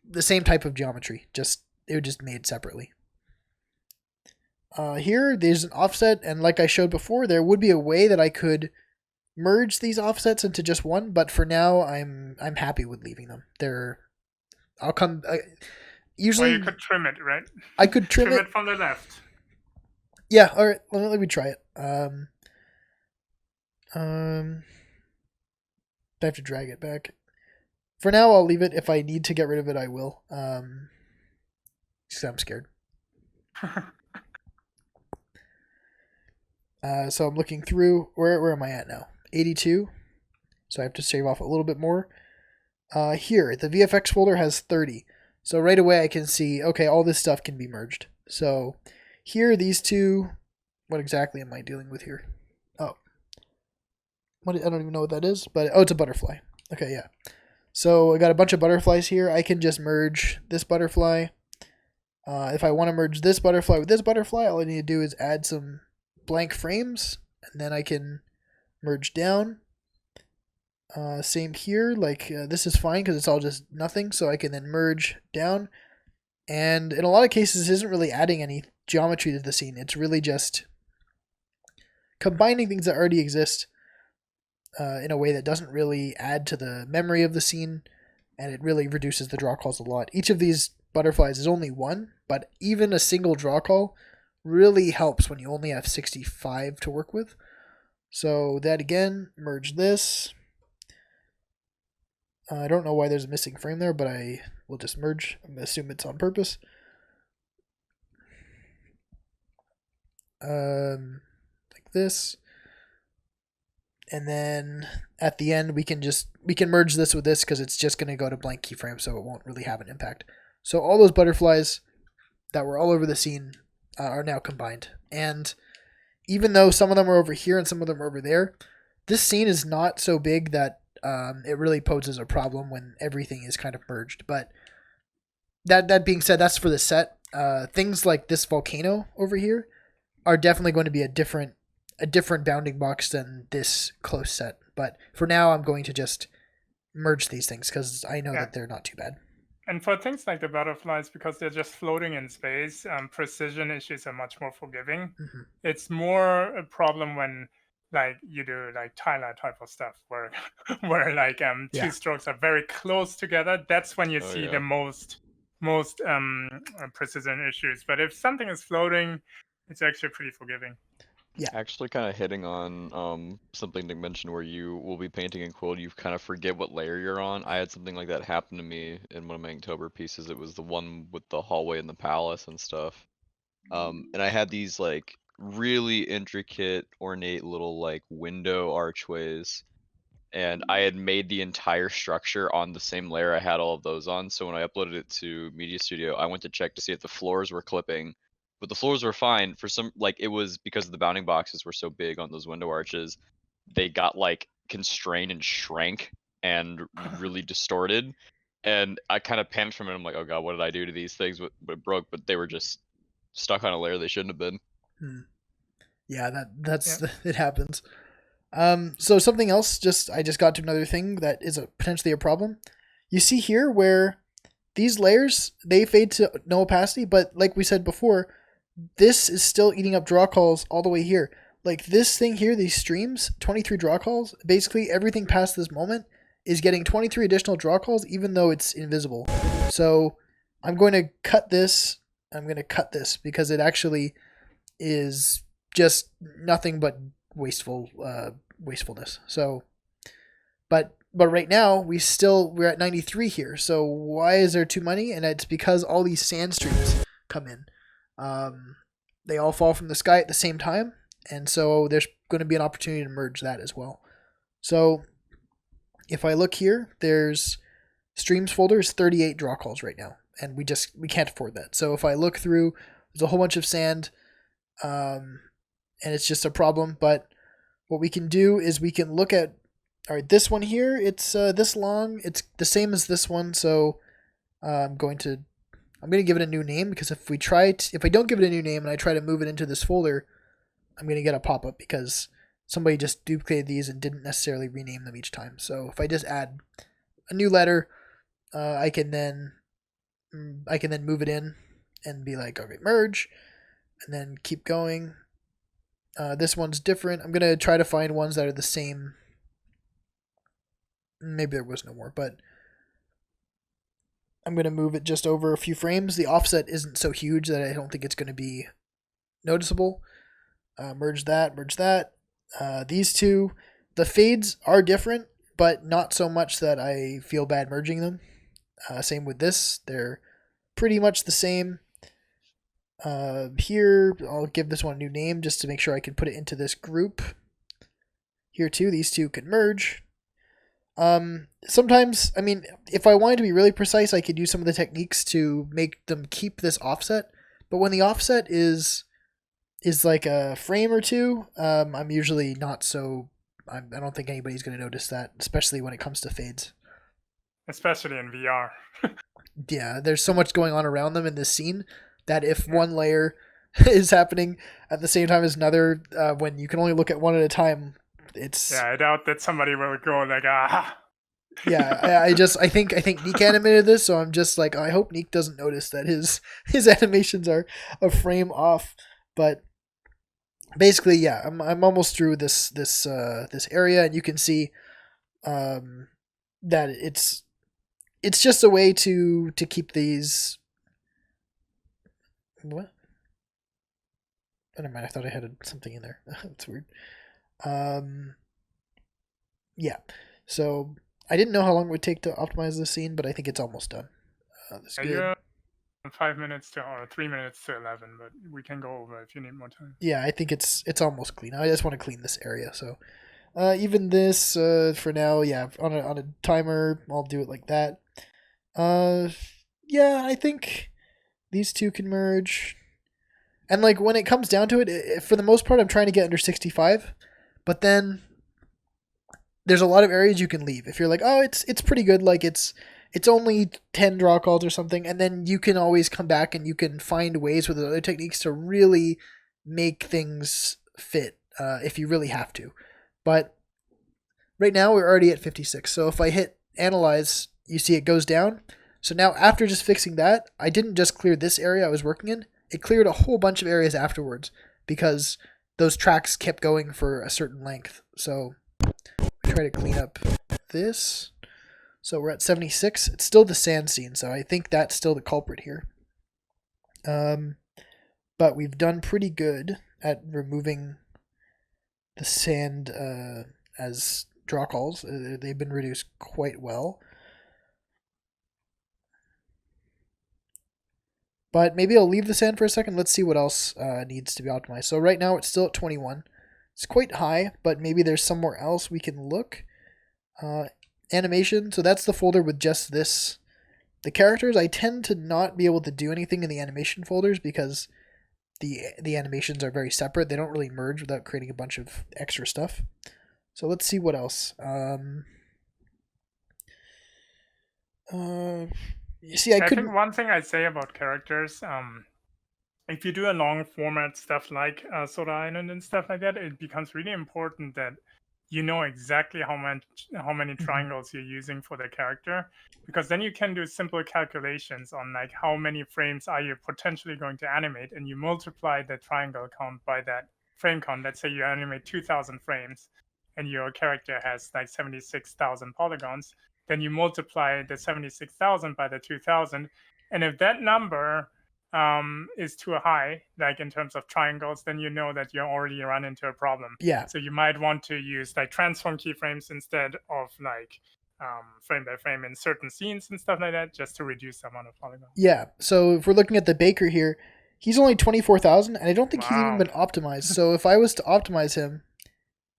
the same type of geometry. They were just made separately. Here, there's an offset, and like I showed before, there would be a way that I could merge these offsets into just one, but for now, I'm happy with leaving them. Usually, Well, you could trim it, right? I could trim it from the left. Yeah, all right. Let me try it. I have to drag it back. For now, I'll leave it. If I need to get rid of it, I will. Because I'm scared. So I'm looking through. Where am I at now? 82. So I have to shave off a little bit more. Here, the VFX folder has 30. So right away I can see, okay, all this stuff can be merged. So here, these two, what exactly am I dealing with here? Oh. I don't even know what that is, but it's a butterfly. Okay, yeah. So I got a bunch of butterflies here. I can just merge this butterfly. If I want to merge this butterfly with this butterfly, all I need to do is add some blank frames, and then I can merge down. Same here, this is fine because it's all just nothing, so I can then merge down. And in a lot of cases, this isn't really adding any geometry to the scene. It's really just combining things that already exist in a way that doesn't really add to the memory of the scene, and it really reduces the draw calls a lot. Each of these butterflies is only one, but even a single draw call really helps when you only have 65 to work with. So that again, merge this. I don't know why there's a missing frame there, but I will just merge. I'm going to assume it's on purpose. Like this. And then at the end, we can merge this with this because it's just going to go to blank keyframe, so it won't really have an impact. So all those butterflies that were all over the scene are now combined. And even though some of them are over here and some of them are over there, this scene is not so big that it really poses a problem when everything is kind of merged. But that being said, that's for the set. Things like this volcano over here are definitely going to be a different bounding box than this close set. But for now, I'm going to just merge these things because I know that they're not too bad. And for things like the butterflies, because they're just floating in space, precision issues are much more forgiving. Mm-hmm. It's more a problem when you do Tyler type of stuff where two strokes are very close together. That's when you see the most precision issues. But if something is floating, it's actually pretty forgiving. Actually, kind of hitting on something Nick mentioned where you will be painting in Quill, you kind of forget what layer you're on. I had something like that happen to me in one of my Inktober pieces. It was the one with the hallway and the palace and stuff. And I had these like really intricate, ornate little like window archways, and I had made the entire structure on the same layer I had all of those on. So when I uploaded it to Media Studio, I went to check to see if the floors were clipping, but the floors were fine. For some, like it was because the bounding boxes were so big on those window arches, they got like constrained and shrank and really distorted. And I kind of panicked from it. I'm like, oh god, what did I do to these things? But it broke, but they were just stuck on a layer they shouldn't have been. Yeah, that's it happens. So something else, I just got to another thing that is potentially a problem. You see here where these layers, they fade to no opacity, but like we said before, this is still eating up draw calls all the way here. Like this thing here, these streams, 23 draw calls, basically everything past this moment is getting 23 additional draw calls even though it's invisible. So I'm going to cut this. I'm going to cut this because it actually is just nothing but wastefulness. So, but right now we're at 93 here. So why is there too many? And it's because all these sand streams come in. They all fall from the sky at the same time, and so there's going to be an opportunity to merge that as well. So if I look here, there's streams folder is 38 draw calls right now, and we can't afford that. So if I look through, there's a whole bunch of sand, and it's just a problem. But what we can do is we can look at, all right, this one here, it's this long, it's the same as this one. So I'm going to give it a new name, because if I don't give it a new name and I try to move it into this folder, I'm going to get a pop-up because somebody just duplicated these and didn't necessarily rename them each time. So if I just add a new letter, I can then move it in and be like, okay, merge, and then keep going. This one's different. I'm going to try to find ones that are the same. Maybe there was no more, but I'm going to move it just over a few frames. The offset isn't so huge that I don't think it's going to be noticeable. Merge that. These two, the fades are different, but not so much that I feel bad merging them. Same with this. They're pretty much the same. Here, I'll give this one a new name just to make sure I can put it into this group. Here too, these two can merge. Sometimes, I mean, if I wanted to be really precise, I could use some of the techniques to make them keep this offset. But when the offset is like a frame or two, I'm usually not so. I don't think anybody's going to notice that, especially when it comes to fades. Especially in VR. Yeah, there's so much going on around them in this scene that if one layer is happening at the same time as another, when you can only look at one at a time, it's... Yeah, I doubt that somebody will go like, ah. Yeah, I think Neek animated this, so I'm just like, I hope Neek doesn't notice that his animations are a frame off. But basically, yeah, I'm almost through this area, and you can see that it's just a way to keep these. What? Oh, never mind. I thought I had something in there. That's weird. Yeah. So I didn't know how long it would take to optimize this scene, but I think it's almost done. That's good. Yeah, 5 minutes or 3 minutes to 11, but we can go over if you need more time. Yeah, I think it's almost clean. I just want to clean this area. So even this for now, yeah, on a timer, I'll do it like that. Yeah, I think these two can merge. And like when it comes down to it, for the most part, I'm trying to get under 65. But then there's a lot of areas you can leave. If you're like, oh, it's pretty good, like it's only 10 draw calls or something, and then you can always come back and you can find ways with other techniques to really make things fit if you really have to. But right now we're already at 56. So if I hit analyze, you see it goes down. So now after just fixing that, I didn't just clear this area I was working in. It cleared a whole bunch of areas afterwards because those tracks kept going for a certain length. So try to clean up this. So we're at 76. It's still the sand scene, so I think that's still the culprit here. But we've done pretty good at removing the sand as draw calls. They've been reduced quite well. But maybe I'll leave the sand for a second. Let's see what else needs to be optimized. So right now it's still at 21. It's quite high, but maybe there's somewhere else we can look. Animation, so that's the folder with just this. The characters, I tend to not be able to do anything in the animation folders because the animations are very separate. They don't really merge without creating a bunch of extra stuff. So let's see what else. You see, I think one thing I'd say about characters, if you do a long format stuff like Soda Island and stuff like that, it becomes really important that you know exactly how many triangles you're using for the character, because then you can do simple calculations on like how many frames are you potentially going to animate, and you multiply the triangle count by that frame count. Let's say you animate 2,000 frames and your character has like 76,000 polygons, then you multiply the 76,000 by the 2,000, and if that number is too high, like in terms of triangles, then you know that you already run into a problem. Yeah. So you might want to use like transform keyframes instead of like frame by frame in certain scenes and stuff like that, just to reduce the amount of polygons. Yeah. So if we're looking at the baker here, he's only 24,000, and I don't think he's even been optimized. So if I was to optimize him,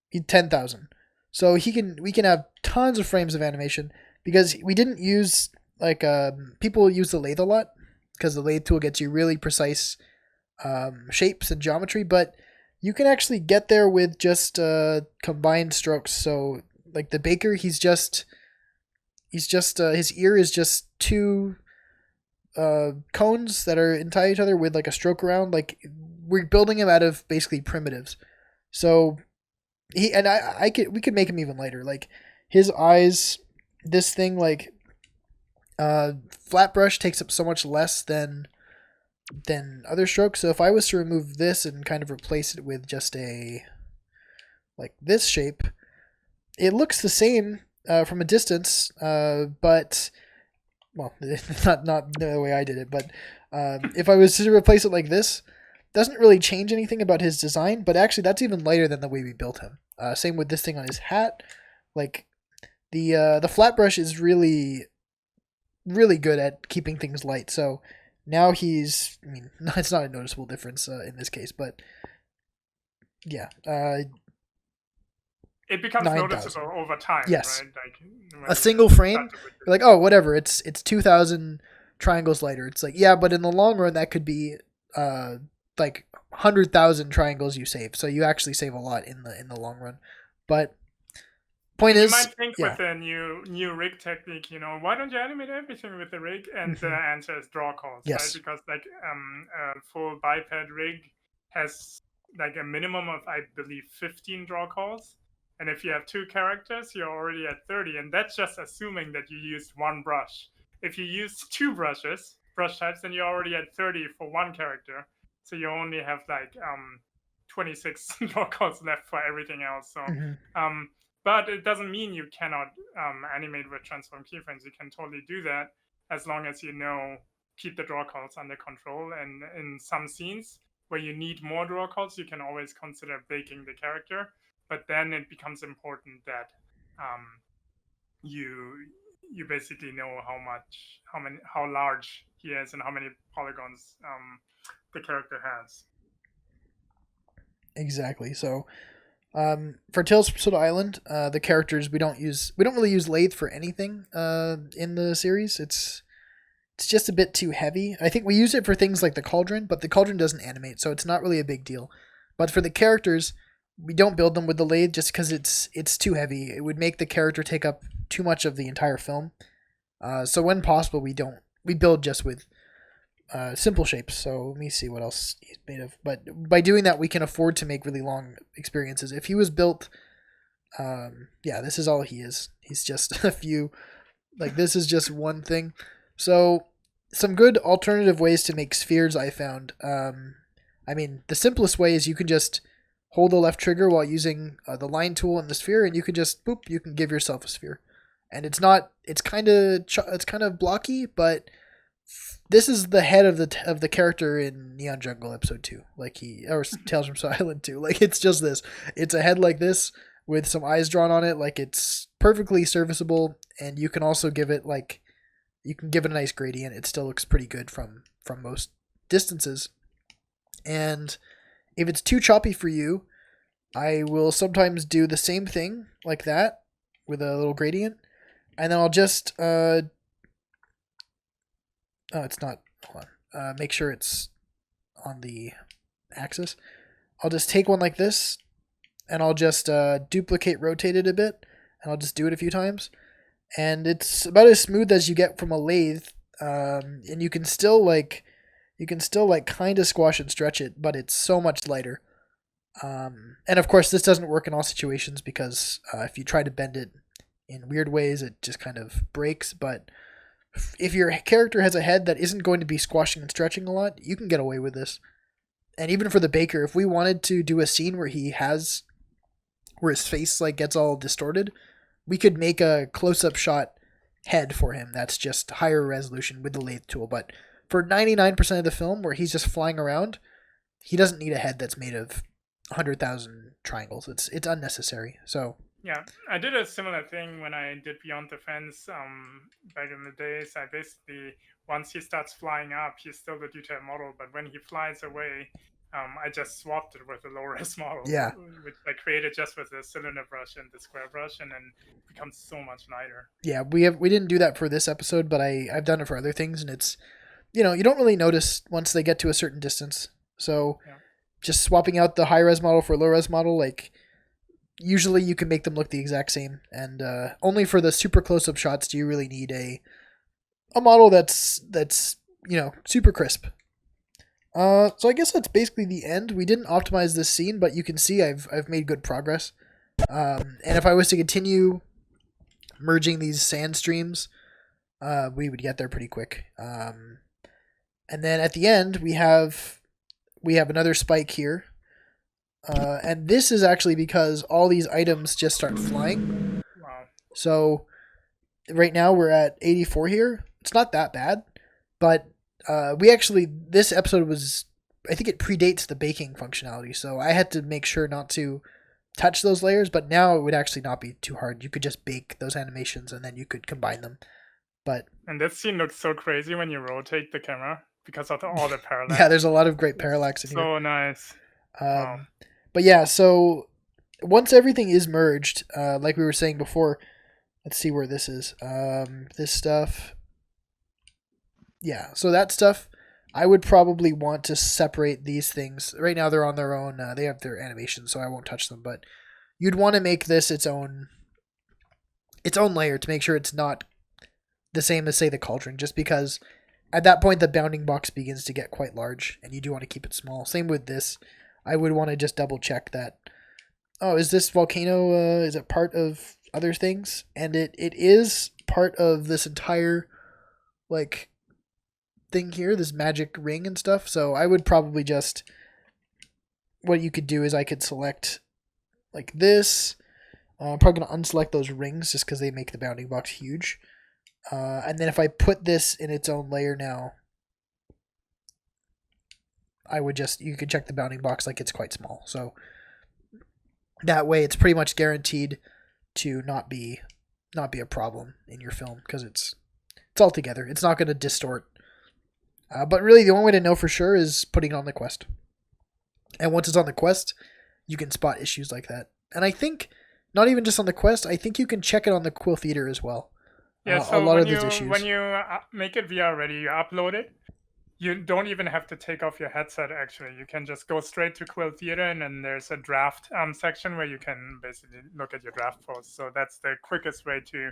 he'd 10,000. So we can have tons of frames of animation because we didn't use like people use the lathe a lot, because the lathe tool gets you really precise shapes and geometry, but you can actually get there with just combined strokes. So like the baker, his ear is just two cones that are inside each other with like a stroke around. Like we're building him out of basically primitives. So we could make him even lighter. Like his eyes, this thing like flat brush takes up so much less than other strokes. So if I was to remove this and kind of replace it with just a like this shape, it looks the same from a distance, but well, not the way I did it. But if I was to replace it like this, doesn't really change anything about his design. But actually, that's even lighter than the way we built him. Same with this thing on his hat. Like the flat brush is really good at keeping things light. So now it's not a noticeable difference in this case, but yeah. It becomes 9,000. noticeable over time, yes. Right? Like a single frame, you're like, oh, whatever, it's 2,000 triangles lighter. It's like, yeah, but in the long run, that could be like 100,000 triangles you save. So you actually save a lot in the long run. But point is, you might think with a new rig technique, why don't you animate everything with the rig? And the answer is draw calls, yes. right? Because like a full biped rig has like a minimum of, I believe, 15 draw calls. And if you have two characters, you're already at 30. And that's just assuming that you used one brush. If you use two brush types, then you're already at 30 for one character. So you only have like 26 draw calls left for everything else. So but it doesn't mean you cannot animate with transform keyframes. You can totally do that as long as keep the draw calls under control. And in some scenes where you need more draw calls, you can always consider baking the character. But then it becomes important that you basically know how large he is and how many polygons the character has. Exactly. So for Tales from Soda Island, the characters we don't really use lathe for anything in the series. It's just a bit too heavy. I think we use it for things like the cauldron, but the cauldron doesn't animate, so it's not really a big deal. But for the characters, we don't build them with the lathe just because it's too heavy. It would make the character take up too much of the entire film. So when possible, we build just with simple shapes. So let me see what else he's made of. But by doing that, we can afford to make really long experiences. If he was built, this is all he is. He's just a few, like this is just one thing. So some good alternative ways to make spheres I found. The simplest way is you can just hold the left trigger while using the line tool and the sphere, and you can just you can give yourself a sphere. And it's kind of blocky, but this is the head of the character in Neon Jungle episode 2, like Tales from Stone Island 2. Like it's just this. It's a head like this with some eyes drawn on it. Like it's perfectly serviceable, and you can also give it a nice gradient. It still looks pretty good from most distances. And if it's too choppy for you, I will sometimes do the same thing like that with a little gradient, and then I'll just it's not. Hold on. Make sure it's on the axis. I'll just take one like this, and I'll just duplicate rotate it a bit, and I'll just do it a few times. And it's about as smooth as you get from a lathe, and you can still kind of squash and stretch it, but it's so much lighter. And of course, this doesn't work in all situations because if you try to bend it in weird ways, it just kind of breaks. But if your character has a head that isn't going to be squashing and stretching a lot, you can get away with this. And even for the baker, if we wanted to do a scene where his face like gets all distorted, we could make a close-up shot head for him that's just higher resolution with the lathe tool. But for 99% of the film where he's just flying around, he doesn't need a head that's made of 100,000 triangles. It's unnecessary. So yeah, I did a similar thing when I did Beyond the Fence back in the days. I basically, once he starts flying up, he's still the detailed model, but when he flies away, I just swapped it with a low-res model, yeah, which I created just with the cylinder brush and the square brush, and then it becomes so much lighter. yeah, we didn't do that for this episode, but I've done it for other things, and it's, you don't really notice once they get to a certain distance. So Yeah. just swapping out the high-res model for a low-res model, like usually you can make them look the exact same, and only for the super close-up shots do you really need a model that's super crisp. So I guess that's basically the end. We didn't optimize this scene, but you can see I've made good progress. And if I was to continue merging these sand streams, we would get there pretty quick. And then at the end we have another spike here. And this is actually because all these items just start flying. Wow. So right now we're at 84 here. It's not that bad, but this episode I think it predates the baking functionality, so I had to make sure not to touch those layers, but now it would actually not be too hard. You could just bake those animations and then you could combine them. And this scene looks so crazy when you rotate the camera because of all the parallax. Yeah, there's a lot of great parallax in here. So nice. Wow. But yeah, so once everything is merged, like we were saying before, let's see where this is. This stuff. Yeah, so that stuff, I would probably want to separate these things. Right now they're on their own. They have their animations, so I won't touch them. But you'd want to make this its own layer to make sure it's not the same as, say, the cauldron, just because at that point the bounding box begins to get quite large, and you do want to keep it small. Same with this. I would want to just double check that. Oh, is this volcano, is it part of other things? And it is part of this entire, thing here, this magic ring and stuff. So I would probably just, what you could do is I could select like this. I'm probably going to unselect those rings just because they make the bounding box huge. And then if I put this in its own layer now, you could check the bounding box like it's quite small. So that way it's pretty much guaranteed to not be a problem in your film because it's all together. It's not going to distort. But really the only way to know for sure is putting it on the quest. And once it's on the quest, you can spot issues like that. And I think not even just on the quest, I think you can check it on the Quill Theater as well. Yeah, so a lot of these issues. When you make it VR ready, you upload it. You don't even have to take off your headset, actually. You can just go straight to Quill Theater, and then there's a draft section where you can basically look at your draft posts. So that's the quickest way to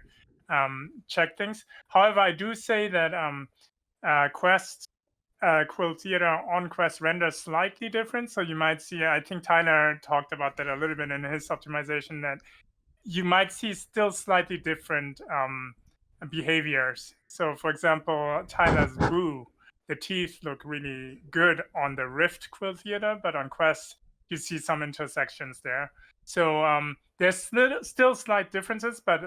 check things. However, I do say that Quest, Quill Theater on Quest renders slightly different. So you might see, I think Tyler talked about that a little bit in his optimization, that you might see still slightly different behaviors. So for example, Tyler's Boo, the teeth look really good on the Rift Quill Theater, but on Quest, you see some intersections there. So there's still slight differences, but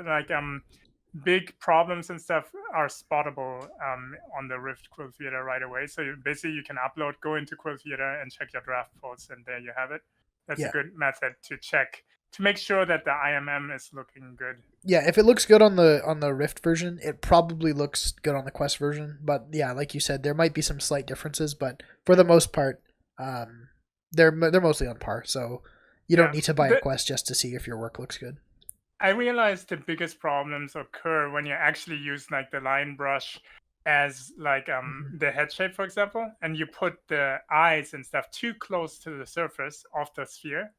big problems and stuff are spottable on the Rift Quill Theater right away. So basically you can upload, go into Quill Theater and check your draft posts, and there you have it. That's a good method to check, to make sure that the IMM is looking good. Yeah, if it looks good on the Rift version, it probably looks good on the Quest version. But yeah, like you said, there might be some slight differences, but for the most part, they're mostly on par. So you don't need to buy a Quest just to see if your work looks good. I realized the biggest problems occur when you actually use like the line brush as like the head shape, for example, and you put the eyes and stuff too close to the surface of the sphere.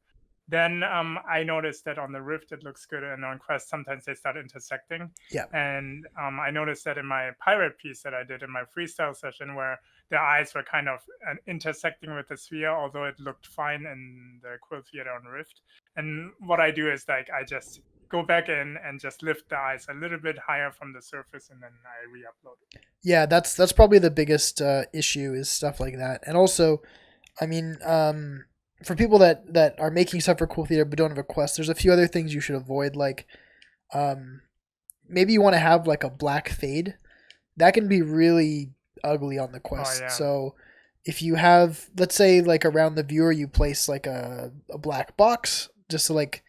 Then I noticed that on the Rift it looks good, and on Quest sometimes they start intersecting. Yeah. And I noticed that in my pirate piece that I did in my freestyle session, where the eyes were kind of intersecting with the sphere, although it looked fine in the Quill Theater on Rift. And what I do is like I just go back in and just lift the eyes a little bit higher from the surface, and then I re-upload it. Yeah, that's probably the biggest issue, is stuff like that. And also, I mean, for people that are making stuff for Quill Theater but don't have a Quest, there's a few other things you should avoid. Like, maybe you want to have like a black fade. That can be really ugly on the Quest. Oh, yeah. So if you have, let's say, like around the viewer, you place like a black box, just to like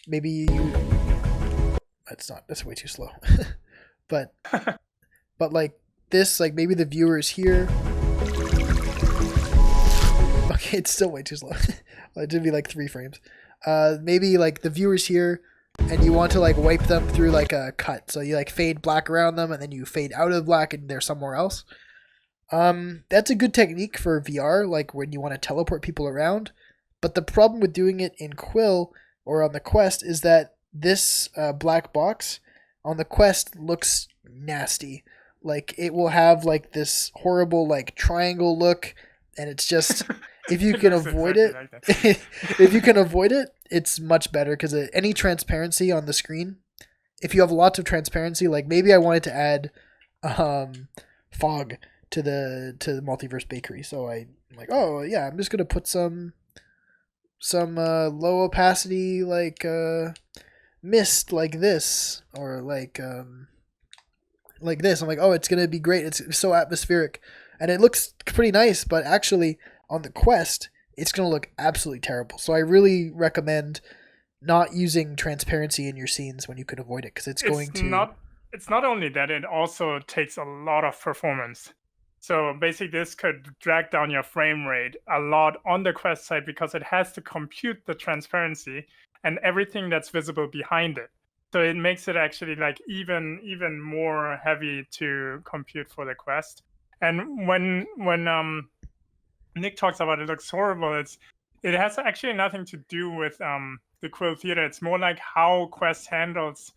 maybe you. That's way too slow. but like this, like maybe the viewer is here. Okay, it's still way too slow. It should be like 3 frames. Maybe like the viewer's here, and you want to like wipe them through like a cut. So you like fade black around them, and then you fade out of black, and they're somewhere else. That's a good technique for VR, like when you want to teleport people around. But the problem with doing it in Quill or on the Quest is that this black box on the Quest looks nasty. Like it will have like this horrible like triangle look, and it's just if you can avoid it, if you can avoid it, it's much better, because any transparency on the screen, if you have lots of transparency, like maybe I wanted to add fog to the Multiverse Bakery, so I'm like, oh yeah, I'm just gonna put some low opacity like mist like this, or like this. I'm like, oh, it's gonna be great. It's so atmospheric, and it looks pretty nice. But actually, on the Quest, it's gonna look absolutely terrible. So I really recommend not using transparency in your scenes when you can avoid it, because it's going to. It's not only that; it also takes a lot of performance. So basically, this could drag down your frame rate a lot on the Quest side, because it has to compute the transparency and everything that's visible behind it. So it makes it actually like even more heavy to compute for the Quest. And when Nick talks about it looks horrible, it has actually nothing to do with the Quill Theater. It's more like how Quest handles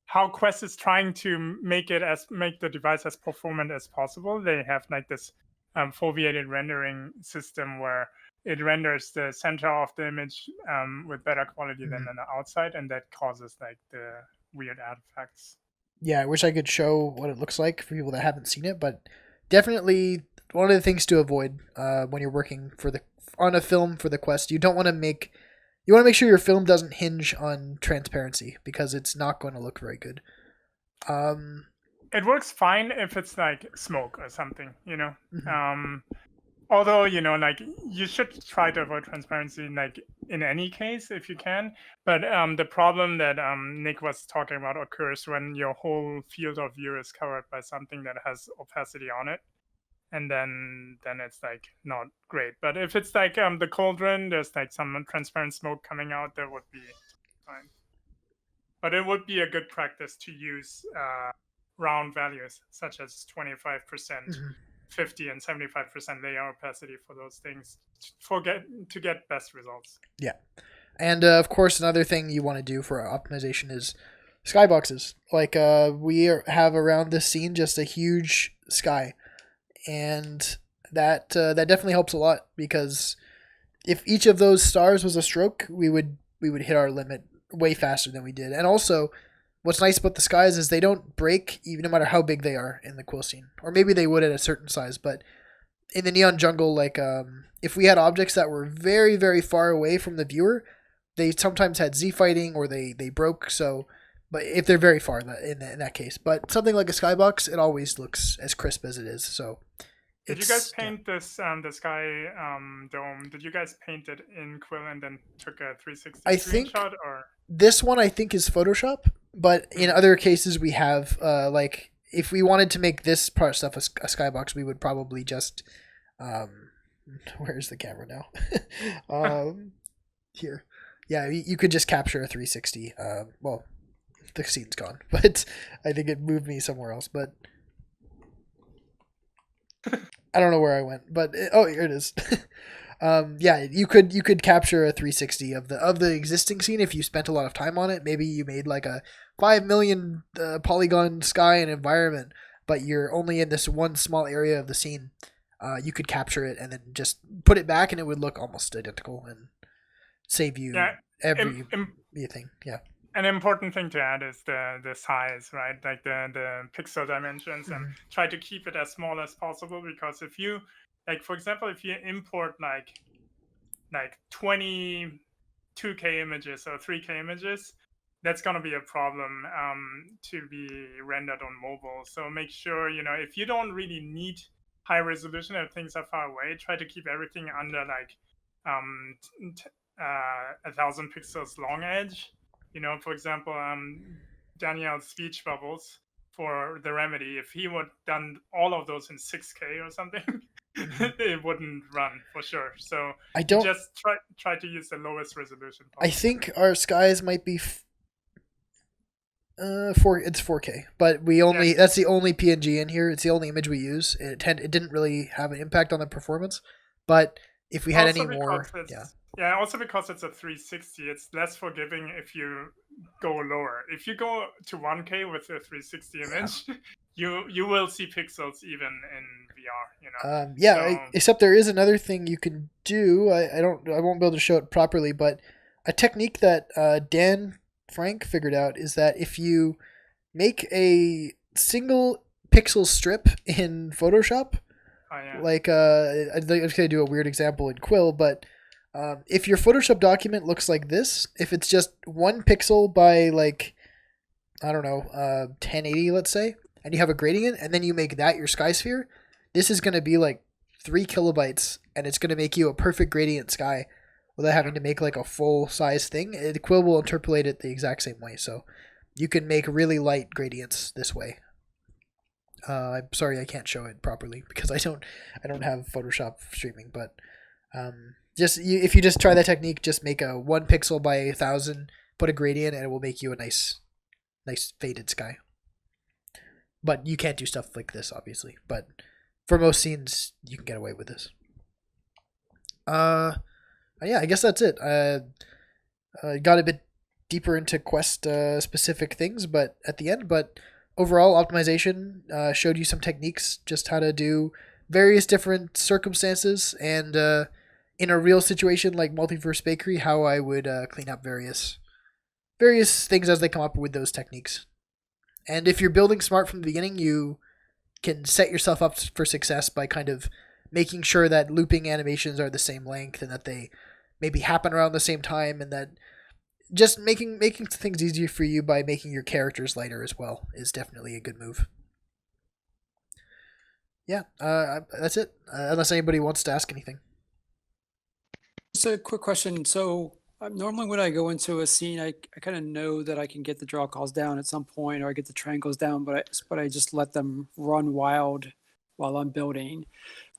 how Quest is trying to make the device as performant as possible. They have like this foveated rendering system where it renders the center of the image with better quality than on the outside, and that causes like the weird artifacts. Yeah, I wish I could show what it looks like for people that haven't seen it, but definitely one of the things to avoid when you're working on a film for the Quest, you want to make sure your film doesn't hinge on transparency, because it's not going to look very good. It works fine if it's like smoke or something, you know. Mm-hmm. Although, you know, like you should try to avoid transparency, like in any case, if you can. But the problem that Nick was talking about occurs when your whole field of view is covered by something that has opacity on it, and then it's like not great. But if it's like the cauldron, there's like some transparent smoke coming out, that would be fine. But it would be a good practice to use round values such as 25%. Mm-hmm. 50 and 75% layer opacity for those things to get best results. Yeah. And of course, another thing you want to do for optimization is skyboxes. Like we have around this scene just a huge sky, and that definitely helps a lot, because if each of those stars was a stroke, we would hit our limit way faster than we did. And also, what's nice about the skies is they don't break, even no matter how big they are in the Quill scene. Or maybe they would at a certain size, but in the Neon Jungle, like if we had objects that were very, very far away from the viewer, they sometimes had Z-fighting, or they broke. So But if they're very far in that case, but something like a skybox, it always looks as crisp as it is. So, did you guys paint this the sky dome? Did you guys paint it in Quill and then took a 360 screenshot, or this one I think is Photoshop, but in other cases we have like if we wanted to make this part stuff a skybox, we would probably just where's the camera now? Here, yeah, you could just capture a 360. Well, the scene's gone, but I think it moved me somewhere else. But I don't know where I went. But here it is. Yeah, you could capture a 360 of the existing scene if you spent a lot of time on it. Maybe you made like a 5 million polygon sky and environment, but you're only in this one small area of the scene. You could capture it and then just put it back, and it would look almost identical and save you everything. Yeah. An important thing to add is the size, right? Like the pixel dimensions, and try to keep it as small as possible, because if you, like, for example, if you import like 20 2K images or 3K images, that's going to be a problem to be rendered on mobile. So make sure, if you don't really need high resolution and things are far away, try to keep everything under like 1,000 pixels long edge. For example, Daniel's speech bubbles for the Remedy, if he would done all of those in 6K or something, it wouldn't run for sure. So I don't just try to use the lowest resolution possible. I think our skies might be it's 4K, but that's the only PNG in here. It's the only image we use. It didn't really have an impact on the performance, but if we had any more, yeah, also because it's a 360, it's less forgiving if you go lower. If you go to 1K with a 360 image, you will see pixels even in VR. Except there is another thing you can do. I won't be able to show it properly, but a technique that Dan Frank figured out is that if you make a single pixel strip in Photoshop, like I'm going to do a weird example in Quill, but if your Photoshop document looks like this, if it's just 1 pixel by like, I don't know, 1080, let's say, and you have a gradient, and then you make that your sky sphere, this is going to be like 3 kilobytes, and it's going to make you a perfect gradient sky without having to make like a full size thing. Quill will interpolate it the exact same way, so you can make really light gradients this way. I'm sorry I can't show it properly because I don't have Photoshop streaming, but if you just try that technique, just make a 1 pixel by 1,000, put a gradient, and it will make you a nice faded sky. But you can't do stuff like this, obviously. But for most scenes, you can get away with this. Yeah, I guess that's it. Got a bit deeper into Quest specific things, but at the end. But overall, optimization showed you some techniques, just how to do various different circumstances, and in a real situation like Multiverse Bakery, how I would clean up various things as they come up with those techniques. And if you're building smart from the beginning, you can set yourself up for success by kind of making sure that looping animations are the same length and that they maybe happen around the same time, and that just making things easier for you by making your characters lighter as well is definitely a good move. Yeah, that's it. Unless anybody wants to ask anything. Just a quick question. So normally when I go into a scene, I kind of know that I can get the draw calls down at some point, or I get the triangles down, but I just let them run wild while I'm building.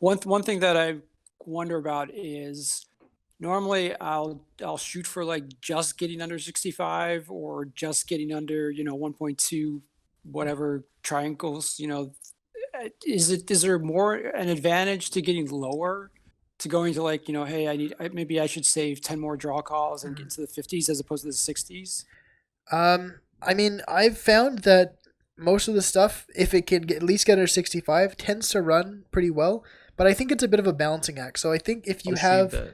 One thing that I wonder about is normally I'll shoot for like just getting under 65 or just getting under 1.2 whatever triangles. Is there more an advantage to getting lower, to going to like, hey, maybe I should save 10 more draw calls and get to the 50s as opposed to the 60s? I mean, I've found that most of the stuff, if it can at least get under 65, tends to run pretty well. But I think it's a bit of a balancing act. So I think if you have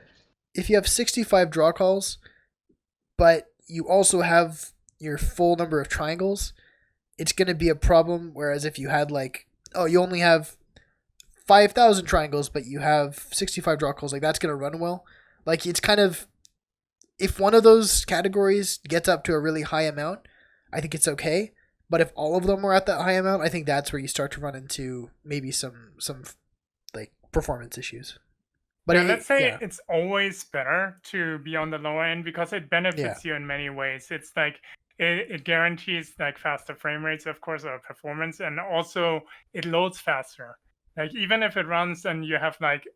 65 draw calls, but you also have your full number of triangles, it's going to be a problem. Whereas if you had like, you only have 5,000 triangles, but you have 65 draw calls, like that's going to run well. Like it's kind of, if one of those categories gets up to a really high amount, I think it's okay. But if all of them are at that high amount, I think that's where you start to run into maybe some like performance issues. But yeah, let's say yeah, it's always better to be on the lower end because it benefits you in many ways. It's like it guarantees like faster frame rates, of course, or performance, and also it loads faster. Like even if it runs and you have like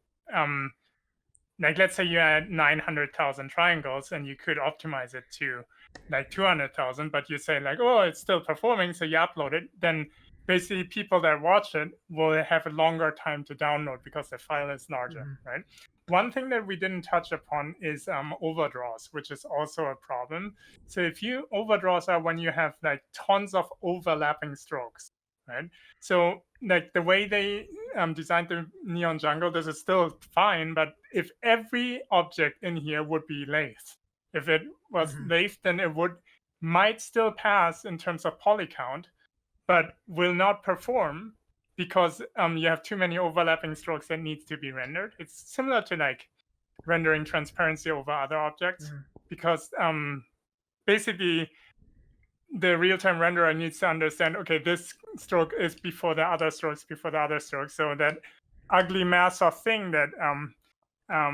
let's say you had 900,000 triangles and you could optimize it to like 200,000, but you say like, oh, it's still performing, so you upload it, then basically people that watch it will have a longer time to download because the file is larger, right? One thing that we didn't touch upon is overdraws, which is also a problem. So if you overdraws are when you have like tons of overlapping strokes, right? So like the way they designed the neon jungle, this is still fine, but if every object in here would be lathed, if it was lathed, then it might still pass in terms of poly count, but will not perform because you have too many overlapping strokes that needs to be rendered. It's similar to like rendering transparency over other objects because basically the real-time renderer needs to understand, okay, this stroke is before the other strokes before the other stroke. So that ugly mass of thing that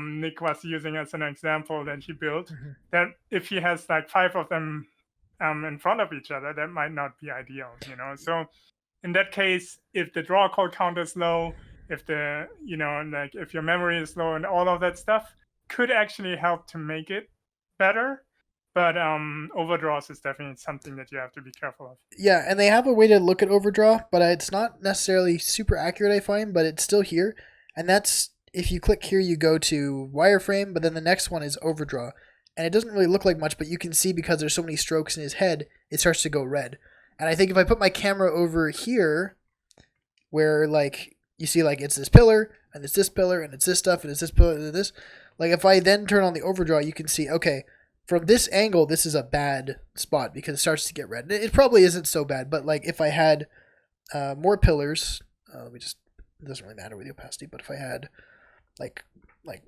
Nick was using as an example that he built, that if he has like 5 of them in front of each other, that might not be ideal, you know. So in that case, if the draw call count is low, if the, you know, like if your memory is low and all of that stuff could actually help to make it better. But overdraws is definitely something that you have to be careful of. Yeah, and they have a way to look at overdraw, but it's not necessarily super accurate, I find, but it's still here. And that's, if you click here, you go to wireframe, but then the next one is overdraw. And it doesn't really look like much, but you can see because there's so many strokes in his head, it starts to go red. And I think if I put my camera over here, where like you see like it's this pillar, and it's this pillar, and it's this stuff, and it's this pillar, and this, like if I then turn on the overdraw, you can see, okay, from this angle, this is a bad spot because it starts to get red. It probably isn't so bad, but like if I had more pillars, it doesn't really matter with the opacity, but if I had like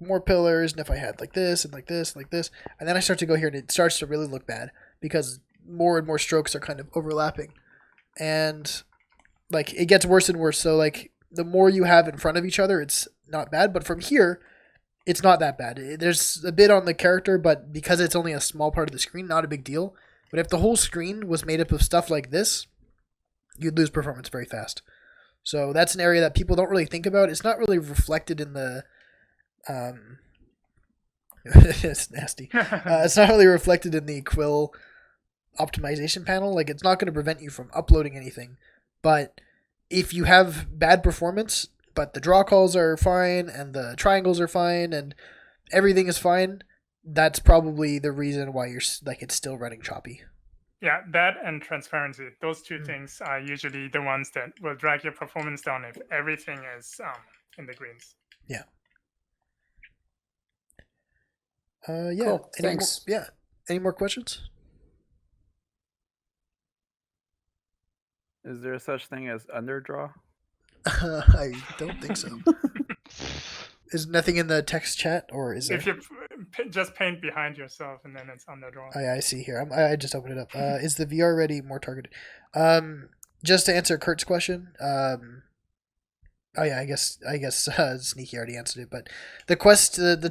more pillars, and if I had like this and like this, like this, and then I start to go here and it starts to really look bad because more and more strokes are kind of overlapping, and like it gets worse and worse. So like the more you have in front of each other, it's not bad, but from here, it's not that bad. There's a bit on the character, but because it's only a small part of the screen, not a big deal. But if the whole screen was made up of stuff like this, you'd lose performance very fast. So that's an area that people don't really think about. It's not really reflected in the... it's nasty. It's not really reflected in the Quill optimization panel. Like, it's not going to prevent you from uploading anything. But if you have bad performance... but the draw calls are fine, and the triangles are fine, and everything is fine, that's probably the reason why you're like it's still running choppy. Yeah, that and transparency. Those two things are usually the ones that will drag your performance down if everything is in the greens. Yeah. Cool. Thanks. Any more questions? Is there such thing as underdraw? I don't think so. Is nothing in the text chat, or is there? If you just paint behind yourself and then it's underdrawn. Oh, yeah, I see here. I just opened it up. Is the VR ready more targeted? Just to answer Kurt's question. Oh yeah, I guess Sneaky already answered it. But the quest, the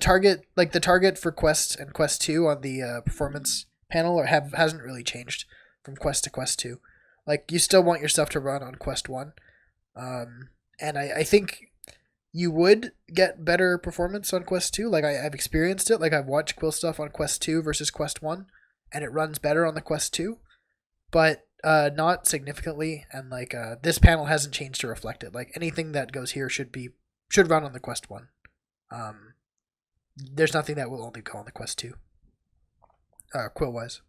target for Quest and Quest 2 on the performance panel hasn't really changed from Quest to Quest 2. Like you still want your stuff to run on Quest 1. And I think you would get better performance on Quest 2. Like I've experienced it. Like I've watched Quill stuff on Quest 2 versus Quest 1, and it runs better on the Quest 2, but not significantly. And like this panel hasn't changed to reflect it. Like anything that goes here should run on the Quest 1. There's nothing that will only go on the Quest 2. Quill wise.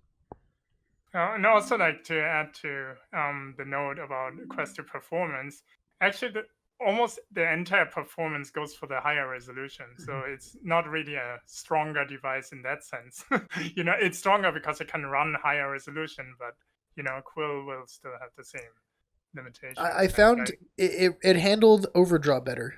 And also, like to add to the note about Quest 2 performance, actually, almost the entire performance goes for the higher resolution. So it's not really a stronger device in that sense. You know, it's stronger because it can run higher resolution, but you know, Quill will still have the same limitations. I found it handled overdraw better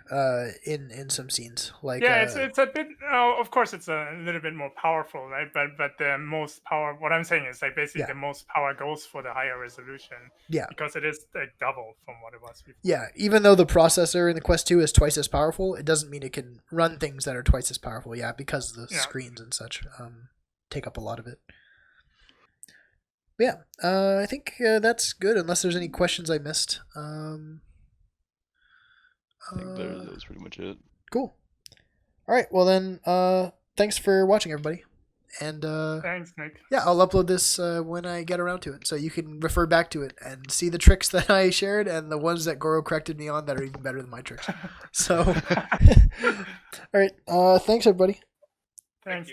in some scenes. Like yeah, it's a bit. Of course, it's a little bit more powerful, right? But the most power. What I'm saying is like basically Yeah. the most power goes for the higher resolution. Yeah. Because it is like double from what it was before. Yeah, even though the processor in the Quest 2 is twice as powerful, it doesn't mean it can run things that are twice as powerful. Yeah, because the screens and such take up a lot of it. But yeah, I think that's good. Unless there's any questions I missed. I think that was pretty much it. Cool. All right. Well then, thanks for watching, everybody. And Thanks, Nick. yeah, I'll upload this when I get around to it, so you can refer back to it and see the tricks that I shared and the ones that Goro corrected me on that are even better than my tricks. So, all right. Thanks, everybody. Thanks.